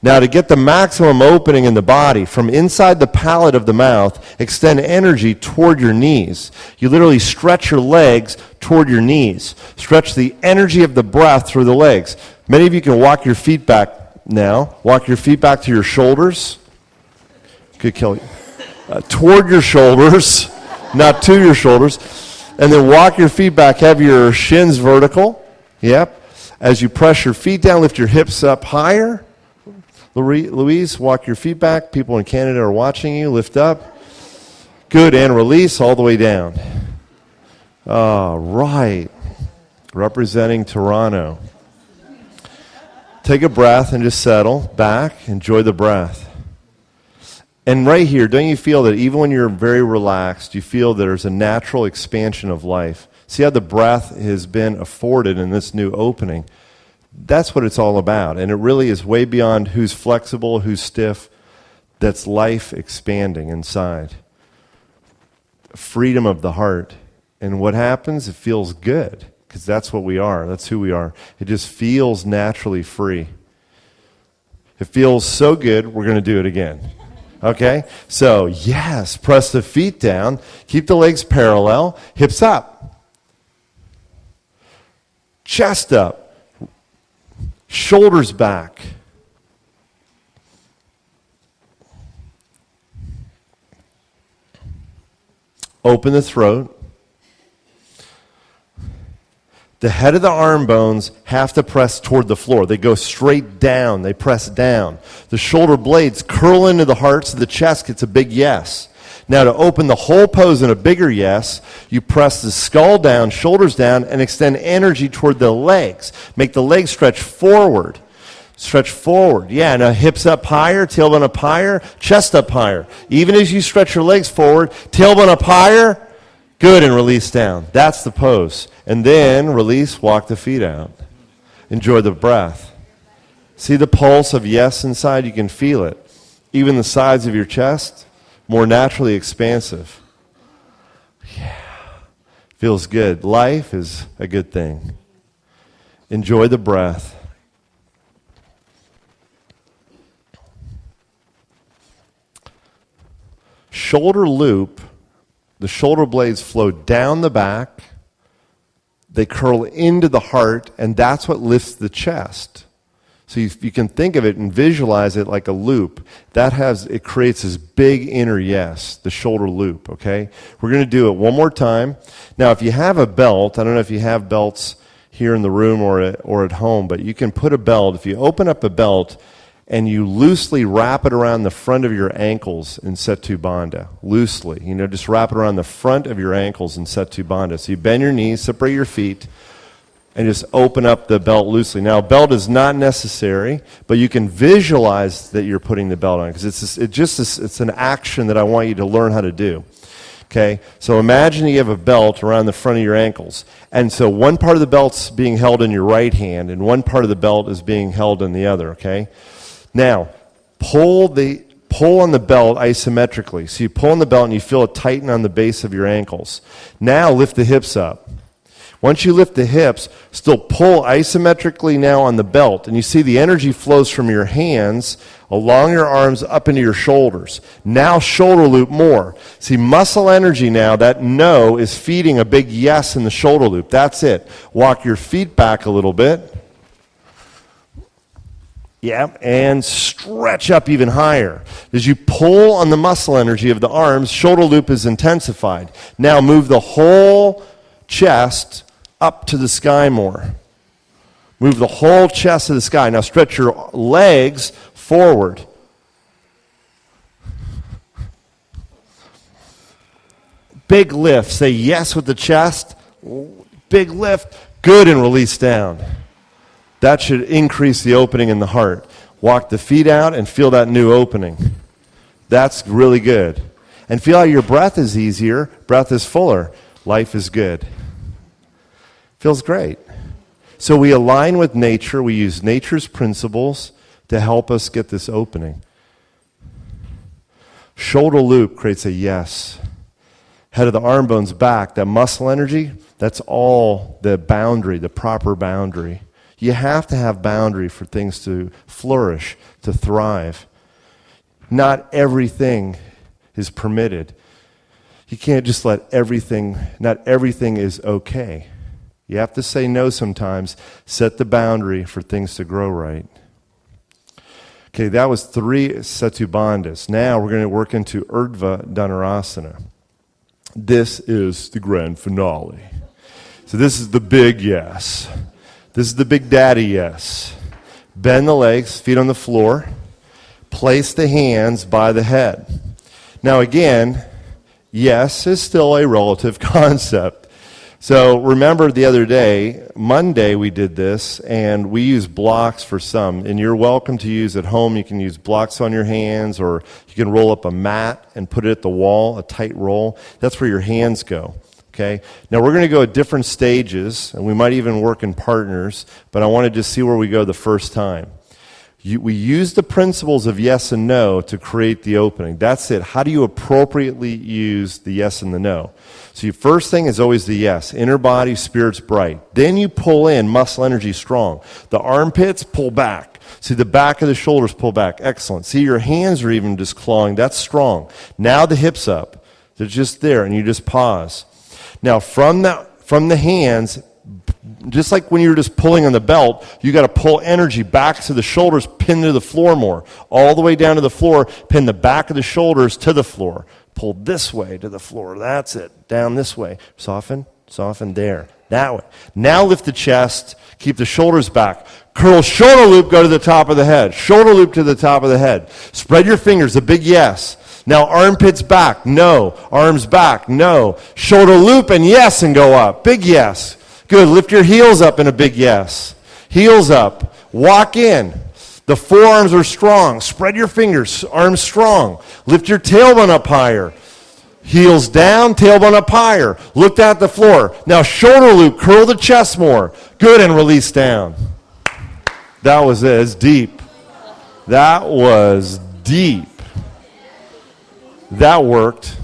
Now, to get the maximum opening in the body, from inside the palate of the mouth, extend energy toward your knees. You literally stretch your legs toward your knees. Stretch the energy of the breath through the legs. Many of you can walk your feet back now. Walk your feet back to your shoulders. Good, Kelly. Toward your shoulders, not to your shoulders. And then walk your feet back. Have your shins vertical. Yep. As you press your feet down, lift your hips up higher. Louise, walk your feet back. People in Canada are watching you. Lift up. Good, and release all the way down. All right. Representing Toronto. Take a breath and just settle back. Enjoy the breath. And right here, don't you feel that even when you're very relaxed, you feel that there's a natural expansion of life? See how the breath has been afforded in this new opening? That's what it's all about. And it really is way beyond who's flexible, who's stiff. That's life expanding inside. Freedom of the heart. And what happens? It feels good, because that's what we are. That's who we are. It just feels naturally free. It feels so good, we're going to do it again. Okay? So, yes, press the feet down. Keep the legs parallel. Hips up. Chest up. Shoulders back. Open the throat. The head of the arm bones have to press toward the floor. They go straight down. They press down. The shoulder blades curl into the heart so the chest gets a big yes. Now, to open the whole pose in a bigger yes, you press the skull down, shoulders down, and extend energy toward the legs. Make the legs stretch forward. Stretch forward. Yeah, now hips up higher, tailbone up higher, chest up higher. Even as you stretch your legs forward, tailbone up higher. Good, and release down. That's the pose. And then release, walk the feet out. Enjoy the breath. See the pulse of yes inside? You can feel it. Even the sides of your chest, more naturally expansive. Yeah. Feels good. Life is a good thing. Enjoy the breath. Shoulder loop. The shoulder blades flow down the back. They curl into the heart, and that's what lifts the chest. So you can think of it and visualize it like a loop. It creates this big inner yes, the shoulder loop, okay? We're going to do it one more time. Now, if you have a belt, I don't know if you have belts here in the room or at home, but you can put a belt. If you open up a belt and you loosely wrap it around the front of your ankles in Setu Bandha, loosely, just wrap it around the front of your ankles in Setu Bandha. So you bend your knees, separate your feet, and just open up the belt loosely. Now, a belt is not necessary, but you can visualize that you're putting the belt on, because it's an action that I want you to learn how to do. Okay? So imagine you have a belt around the front of your ankles, and so one part of the belt's being held in your right hand, and one part of the belt is being held in the other, okay? Now, pull pull on the belt isometrically. So you pull on the belt and you feel it tighten on the base of your ankles. Now lift the hips up. Once you lift the hips, still pull isometrically now on the belt. And you see the energy flows from your hands along your arms up into your shoulders. Now shoulder loop more. See, muscle energy now, that no is feeding a big yes in the shoulder loop. That's it. Walk your feet back a little bit. Yeah, and stretch up even higher. As you pull on the muscle energy of the arms, shoulder loop is intensified. Now move the whole chest up to the sky more. Move the whole chest to the sky. Now stretch your legs forward. Big lift. Say yes with the chest. Big lift. Good, and release down. That should increase the opening in the heart. Walk the feet out and feel that new opening. That's really good. And feel how your breath is easier, breath is fuller. Life is good. Feels great. So we align with nature. We use nature's principles to help us get this opening. Shoulder loop creates a yes. Head of the arm bones back, that muscle energy, that's all the boundary, the proper boundary. You have to have boundary for things to flourish, to thrive. Not everything is permitted. You can't just let everything, not everything is okay. You have to say no sometimes. Set the boundary for things to grow right. Okay, that was 3 Setu Bandhas. Now we're going to work into Urdhva Dhanurasana. This is the grand finale. So this is the big yes. This is the big daddy yes. Bend the legs, feet on the floor. Place the hands by the head. Now again, yes is still a relative concept. So remember the other day, Monday we did this, and we use blocks for some. And you're welcome to use at home. You can use blocks on your hands, or you can roll up a mat and put it at the wall, a tight roll. That's where your hands go. Okay. Now we're going to go at different stages, and we might even work in partners, but I want to just see where we go the first time. We use the principles of yes and no to create the opening. That's it. How do you appropriately use the yes and the no? So your first thing is always the yes. Inner body, spirit's bright. Then you pull in, muscle energy strong. The armpits, pull back. See the back of the shoulders, pull back. Excellent. See your hands are even just clawing. That's strong. Now the hips up. They're just there, and you just pause. Now from the hands, just like when you're just pulling on the belt, you got to pull energy back to the shoulders, pin to the floor more. All the way down to the floor, pin the back of the shoulders to the floor. Pull this way to the floor. That's it. Down this way. Soften, soften there. That way. Now lift the chest. Keep the shoulders back. Curl shoulder loop, go to the top of the head. Shoulder loop to the top of the head. Spread your fingers, a big yes. Now armpits back, no. Arms back, no. Shoulder loop and yes, and go up. Big yes. Good. Lift your heels up in a big yes. Heels up. Walk in. The forearms are strong. Spread your fingers. Arms strong. Lift your tailbone up higher. Heels down, tailbone up higher. Look down at the floor. Now shoulder loop. Curl the chest more. Good, and release down. That was it. It's deep. That was deep. That worked.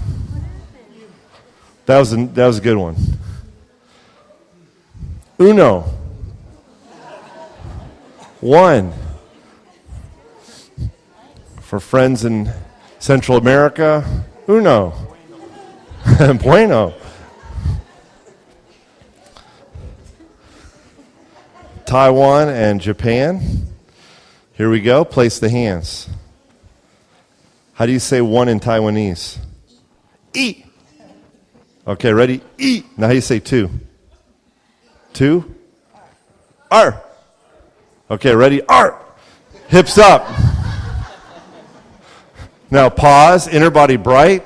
That was a good one. Uno. 1. For friends in Central America, uno. Bueno. Taiwan and Japan. Here we go. Place the hands. How do you say 1 in Taiwanese? E. Okay, ready? E. Now how do you say 2? 2? R. Okay, ready? R. Hips up. Now pause, inner body bright,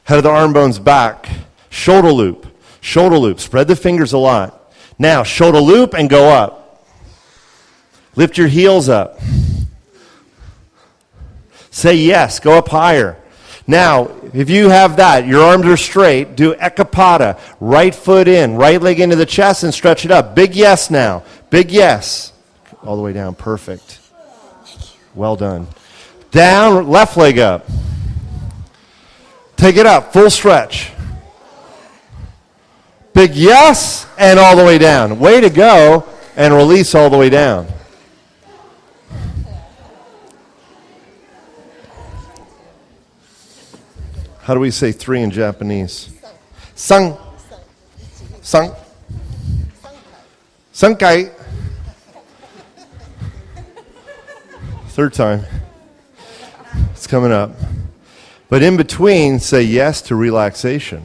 head of the arm bones back, shoulder loop, spread the fingers a lot. Now shoulder loop and go up. Lift your heels up. Say yes, go up higher. Now, if you have that, your arms are straight, do Ekapada, right foot in, right leg into the chest and stretch it up. Big yes now, big yes. All the way down, perfect. Well done. Down, left leg up. Take it up, full stretch. Big yes, and all the way down. Way to go, and release all the way down. How do we say 3 in Japanese? San. San. Sankai. Third time. It's coming up. But in between, say yes to relaxation.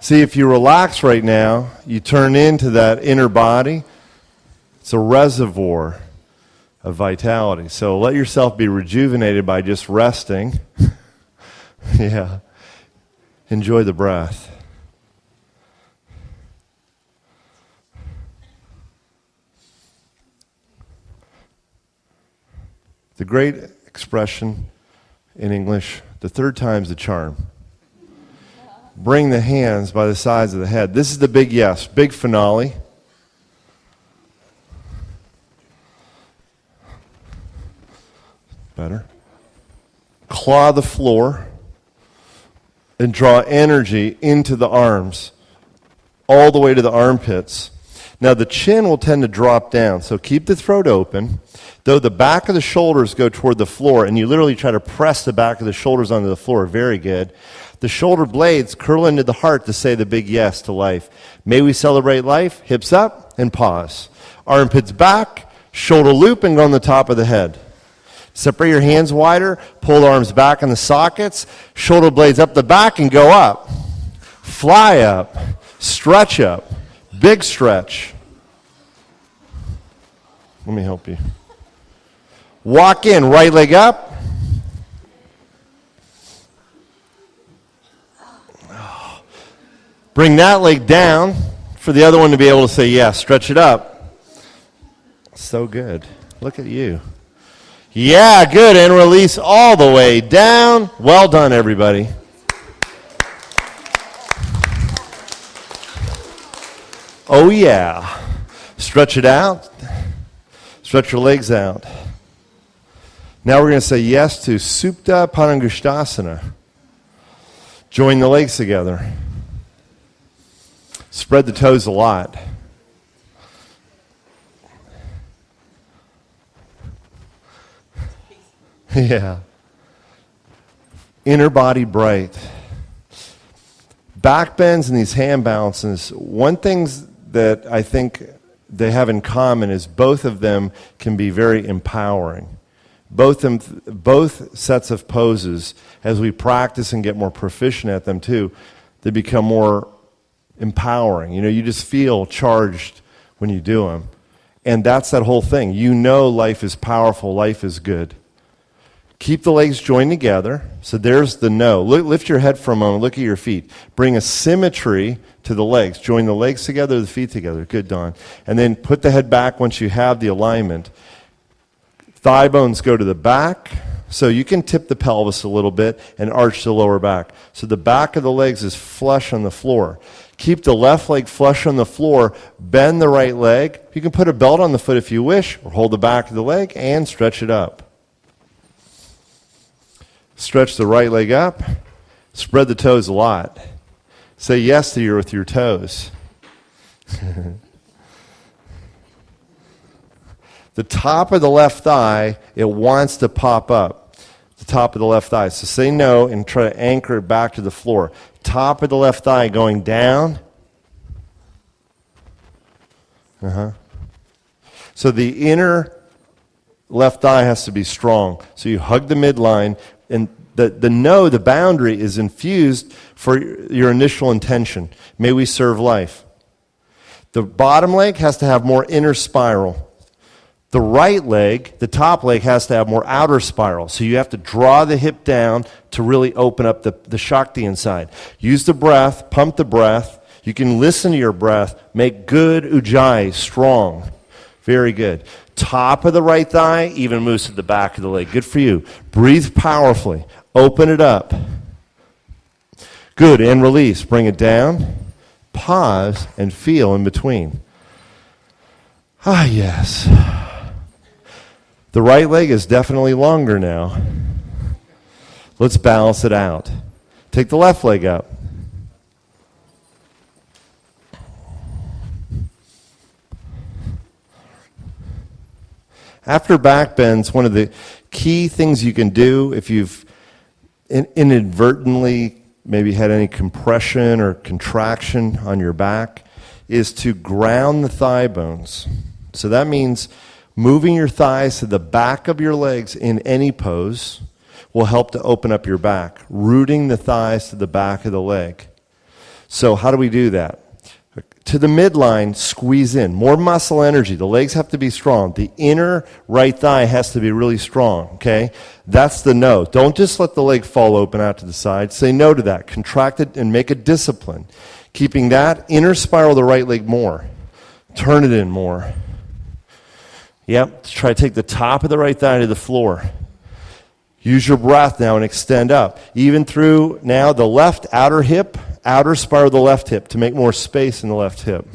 See, if you relax right now, you turn into that inner body. It's a reservoir of vitality. So let yourself be rejuvenated by just resting. Yeah. Enjoy the breath. The great expression in English, the third time's the charm. Bring the hands by the sides of the head. This is the big yes, big finale. Better. Claw the floor and draw energy into the arms, all the way to the armpits. Now the chin will tend to drop down, so keep the throat open. Though the back of the shoulders go toward the floor, and you literally try to press the back of the shoulders onto the floor, very good. The shoulder blades curl into the heart to say the big yes to life. May we celebrate life, hips up, and pause. Armpits back, shoulder loop, and go on the top of the head. Separate your hands wider, pull the arms back in the sockets, shoulder blades up the back and go up. Fly up, stretch up, big stretch. Let me help you. Walk in, right leg up. Bring that leg down for the other one to be able to say yes. Stretch it up. So good. Look at you. Yeah, good. And release all the way down. Well done, everybody. Oh, yeah. Stretch it out. Stretch your legs out. Now we're going to say yes to Supta Padangusthasana. Join the legs together. Spread the toes a lot. Yeah. Inner body bright. Back bends and these hand balances, one thing that I think they have in common is both of them can be very empowering. Both sets of poses, as we practice and get more proficient at them too, they become more empowering. You know, you just feel charged when you do them. And that's that whole thing. You know life is powerful, life is good. Keep the legs joined together. So there's the no. Lift your head for a moment. Look at your feet. Bring a symmetry to the legs. Join the legs together, the feet together. Good, Don. And then put the head back once you have the alignment. Thigh bones go to the back. So you can tip the pelvis a little bit and arch the lower back. So the back of the legs is flush on the floor. Keep the left leg flush on the floor. Bend the right leg. You can put a belt on the foot if you wish, or hold the back of the leg and stretch it up. Stretch the right leg up. Spread the toes a lot. Say yes to with your toes. The top of the left thigh, it wants to pop up. The top of the left thigh. So say no and try to anchor it back to the floor. Top of the left thigh going down. So the inner left thigh has to be strong. So you hug the midline, and the boundary is infused for your initial intention. May we serve life. The bottom leg has to have more inner spiral. The right leg, the top leg, has to have more outer spiral. So you have to draw the hip down to really open up the Shakti inside. Use the breath, pump the breath. You can listen to your breath. Make good ujjayi, strong. Very good. Top of the right thigh even moves to the back of the leg. Good for you. Breathe powerfully. Open it up. Good. And release. Bring it down. Pause and feel in between. Ah, yes. The right leg is definitely longer now. Let's balance it out. Take the left leg up. After back bends, one of the key things you can do if you've inadvertently maybe had any compression or contraction on your back is to ground the thigh bones. So that means moving your thighs to the back of your legs in any pose will help to open up your back, rooting the thighs to the back of the leg. So how do we do that? To the midline, squeeze in. More muscle energy. The legs have to be strong. The inner right thigh has to be really strong, okay? That's the no. Don't just let the leg fall open out to the side. Say no to that. Contract it and make a discipline. Keeping that, inner spiral the right leg more. Turn it in more. Yep, try to take the top of the right thigh to the floor. Use your breath now and extend up. Even through now the left outer hip, outer spiral the left hip to make more space in the left hip.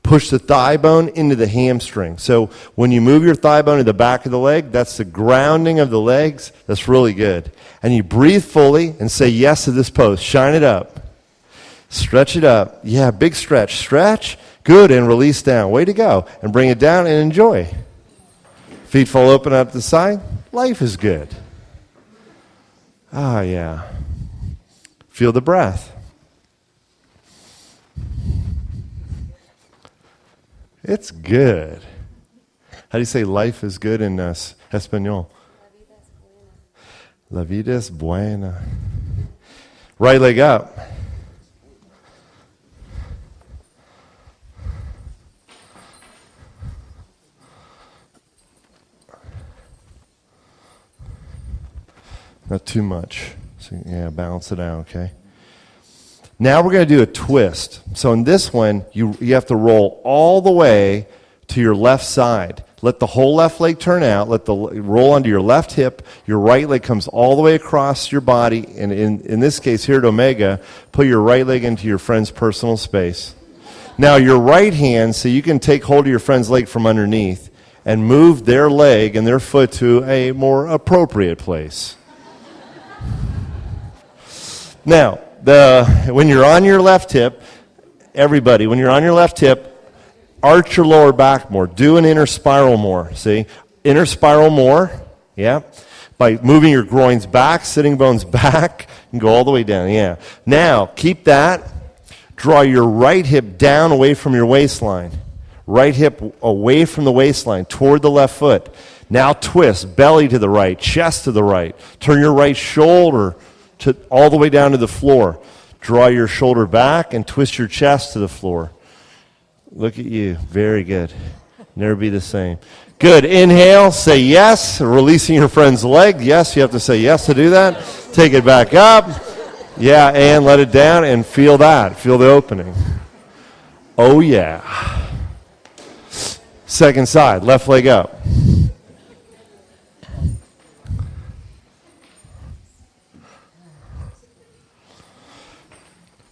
Push the thigh bone into the hamstring. So when you move your thigh bone to the back of the leg, that's the grounding of the legs. That's really good. And you breathe fully and say yes to this pose. Shine it up. Stretch it up. Yeah, big stretch. Stretch. Good, and release down. Way to go. And bring it down and enjoy. Feet fall open out to the side. Life is good. Ah, yeah. Feel the breath. It's good. How do you say life is good in Espanol? La vida es buena. Right leg up. Not too much. So, yeah, balance it out, okay? Now we're going to do a twist. So in this one, you have to roll all the way to your left side. Let the whole left leg turn out. Roll onto your left hip. Your right leg comes all the way across your body. And in this case, here at Omega, put your right leg into your friend's personal space. Now your right hand, so you can take hold of your friend's leg from underneath and move their leg and their foot to a more appropriate place. Now, when you're on your left hip, everybody, when you're on your left hip, arch your lower back more. Do an inner spiral more, see? Inner spiral more, yeah? By moving your groins back, sitting bones back, and go all the way down, yeah. Now, keep that. Draw your right hip down away from your waistline. Right hip away from the waistline, toward the left foot. Now twist, belly to the right, chest to the right. Turn your right shoulder all the way down to the floor. Draw your shoulder back and twist your chest to the floor. Look at you. Very good. Never be the same. Good. Inhale. Say yes. Releasing your friend's leg. Yes, you have to say yes to do that. Take it back up. Yeah, and let it down and feel that. Feel the opening. Oh, yeah. Second side. Left leg up.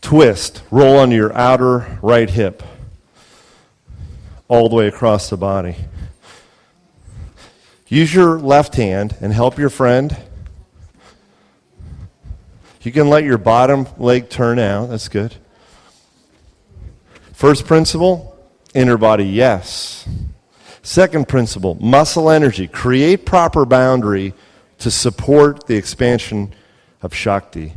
Twist. Roll onto your outer right hip. All the way across the body. Use your left hand and help your friend. You can let your bottom leg turn out. That's good. First principle, inner body, yes. Second principle, muscle energy. Create proper boundary to support the expansion of Shakti.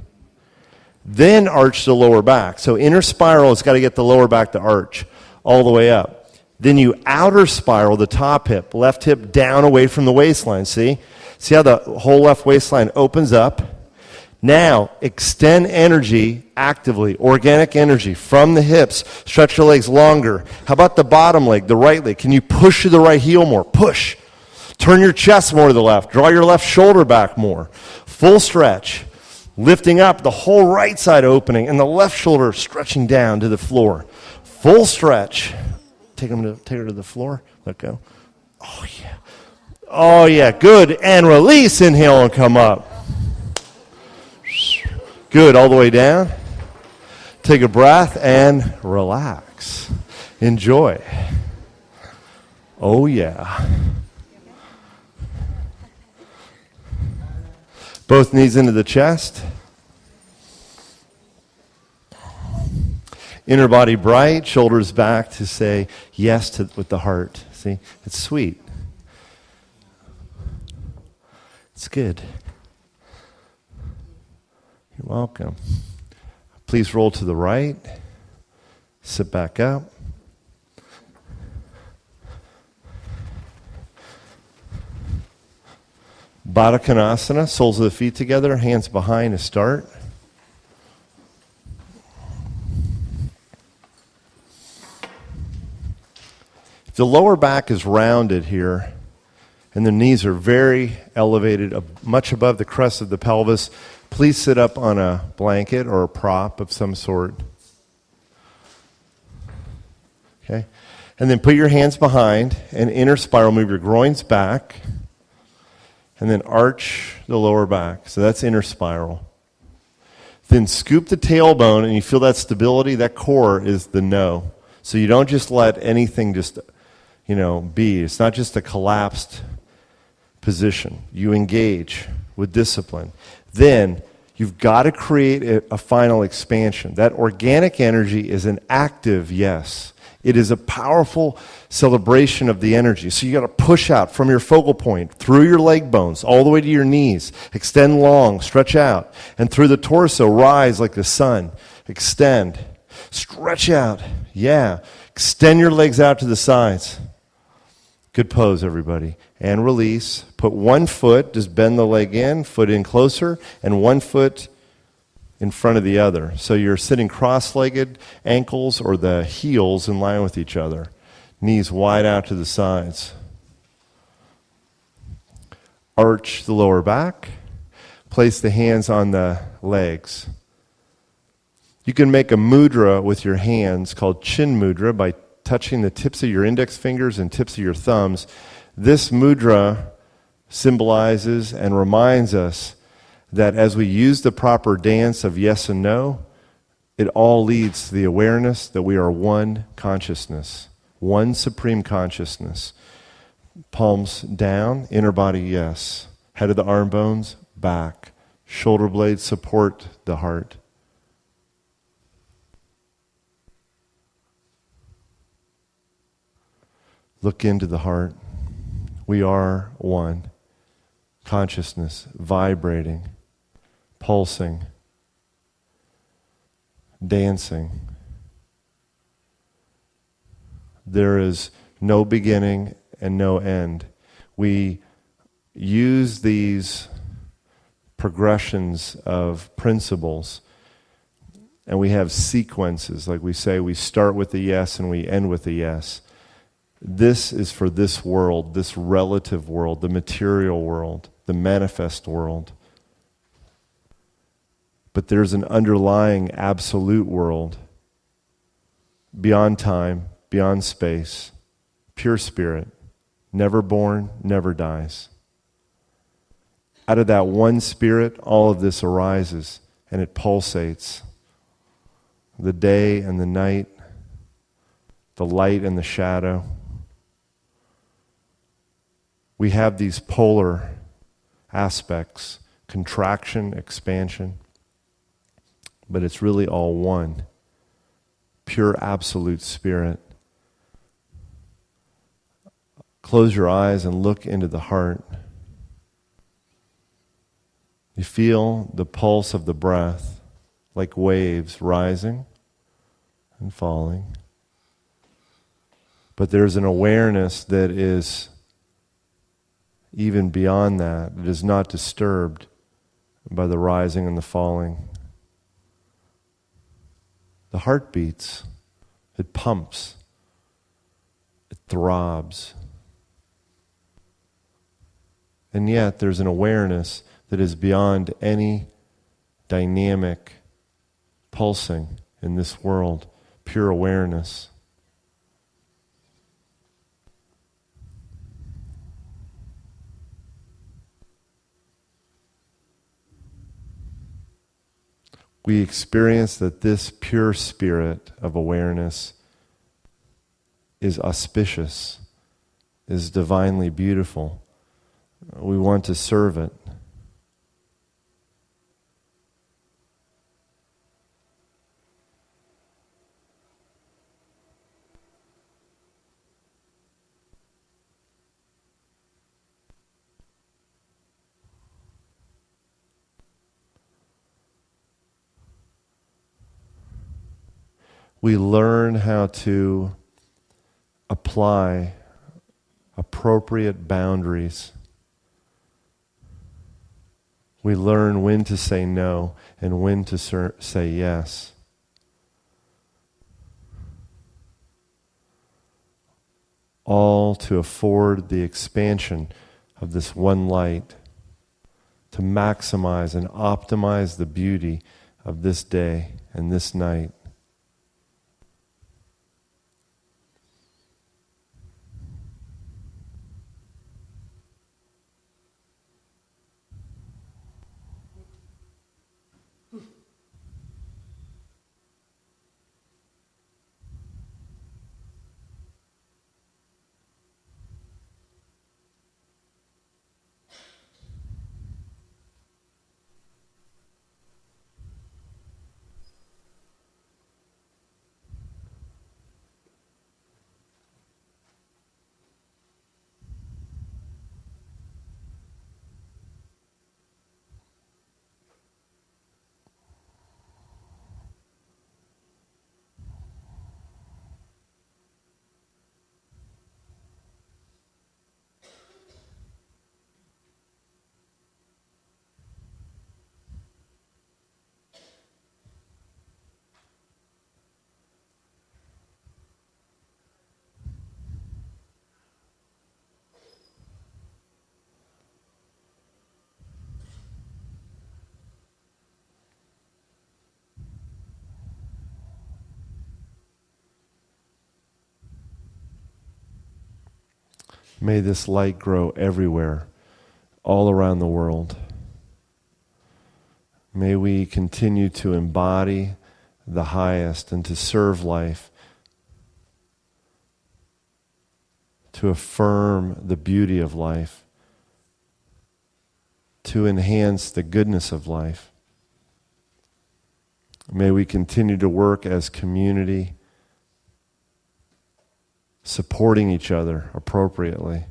Then arch the lower back. So inner spiral has got to get the lower back to arch all the way up. Then you outer spiral the top hip, left hip down away from the waistline. See? See how the whole left waistline opens up? Now, extend energy actively, organic energy from the hips. Stretch your legs longer. How about the bottom leg, the right leg? Can you push to the right heel more? Push. Turn your chest more to the left. Draw your left shoulder back more. Full stretch. Lifting up the whole right side opening and the left shoulder stretching down to the floor. Full stretch. Take her to the floor. Let go. Oh, yeah. Oh, yeah. Good. And release. Inhale and come up. Good. All the way down. Take a breath and relax. Enjoy. Oh, yeah. Both knees into the chest. Inner body bright, shoulders back to say yes to, with the heart. See, it's sweet. It's good. You're welcome. Please roll to the right. Sit back up. Baddha Konasana, soles of the feet together, hands behind to start. If the lower back is rounded here, and the knees are very elevated, much above the crest of the pelvis, please sit up on a blanket or a prop of some sort. Okay? And then put your hands behind and inner spiral, move your groins back. And then arch the lower back. So that's inner spiral. Then scoop the tailbone, and you feel that stability. That core is the no. So you don't just let anything just, be. It's not just a collapsed position. You engage with discipline. Then you've got to create a final expansion. That organic energy is an active yes. It is a powerful celebration of the energy. So you got to push out from your focal point, through your leg bones, all the way to your knees. Extend long, stretch out. And through the torso, rise like the sun. Extend. Stretch out. Yeah. Extend your legs out to the sides. Good pose, everybody. And release. Put one foot, just bend the leg in, foot in closer, and one foot in front of the other. So you're sitting cross-legged, ankles or the heels in line with each other. Knees wide out to the sides. Arch the lower back. Place the hands on the legs. You can make a mudra with your hands called Chin Mudra by touching the tips of your index fingers and tips of your thumbs. This mudra symbolizes and reminds us that as we use the proper dance of yes and no, it all leads to the awareness that we are one consciousness, one supreme consciousness. Palms down, inner body yes. Head of the arm bones back. Shoulder blades support the heart. Look into the heart. We are one. Consciousness vibrating, pulsing, dancing. There is no beginning and no end. We use these progressions of principles, and we have sequences. Like we say, we start with the yes and we end with the yes. This is for this world, this relative world, the material world, the manifest world. But there's an underlying absolute world, beyond time, beyond space, pure spirit, never born, never dies. Out of that one spirit, all of this arises, and it pulsates. The day and the night, the light and the shadow. We have these polar aspects, contraction, expansion, but it's really all one. Pure absolute spirit. Close your eyes and look into the heart. You feel the pulse of the breath like waves rising and falling. But there's an awareness that is even beyond that. It is not disturbed by the rising and the falling. The heart beats. It pumps. It throbs. And yet there's an awareness that is beyond any dynamic pulsing in this world. Pure awareness. We experience that this pure spirit of awareness is auspicious, is divinely beautiful. We want to serve it. we learn how to apply appropriate boundaries. We learn when to say no and when to say yes. All to afford the expansion of this one light, to maximize and optimize the beauty of this day and this night. May this light grow everywhere, all around the world. May we continue to embody the highest and to serve life, to affirm the beauty of life, to enhance the goodness of life. May we continue to work as community, supporting each other appropriately.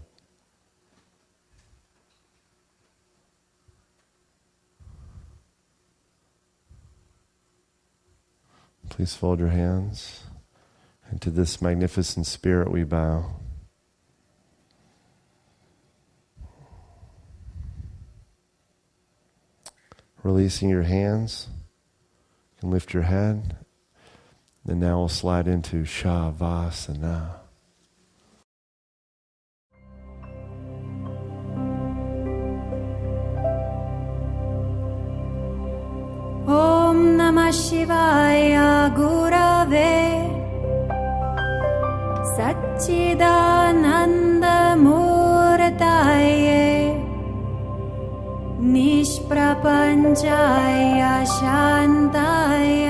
Please fold your hands, and to this magnificent spirit we bow. Releasing your hands, you can lift your head, and now we'll slide into Shavasana. Om Namah Shivaya Gurave Satchidananda Murtaye Nishprapanchaya Shantaye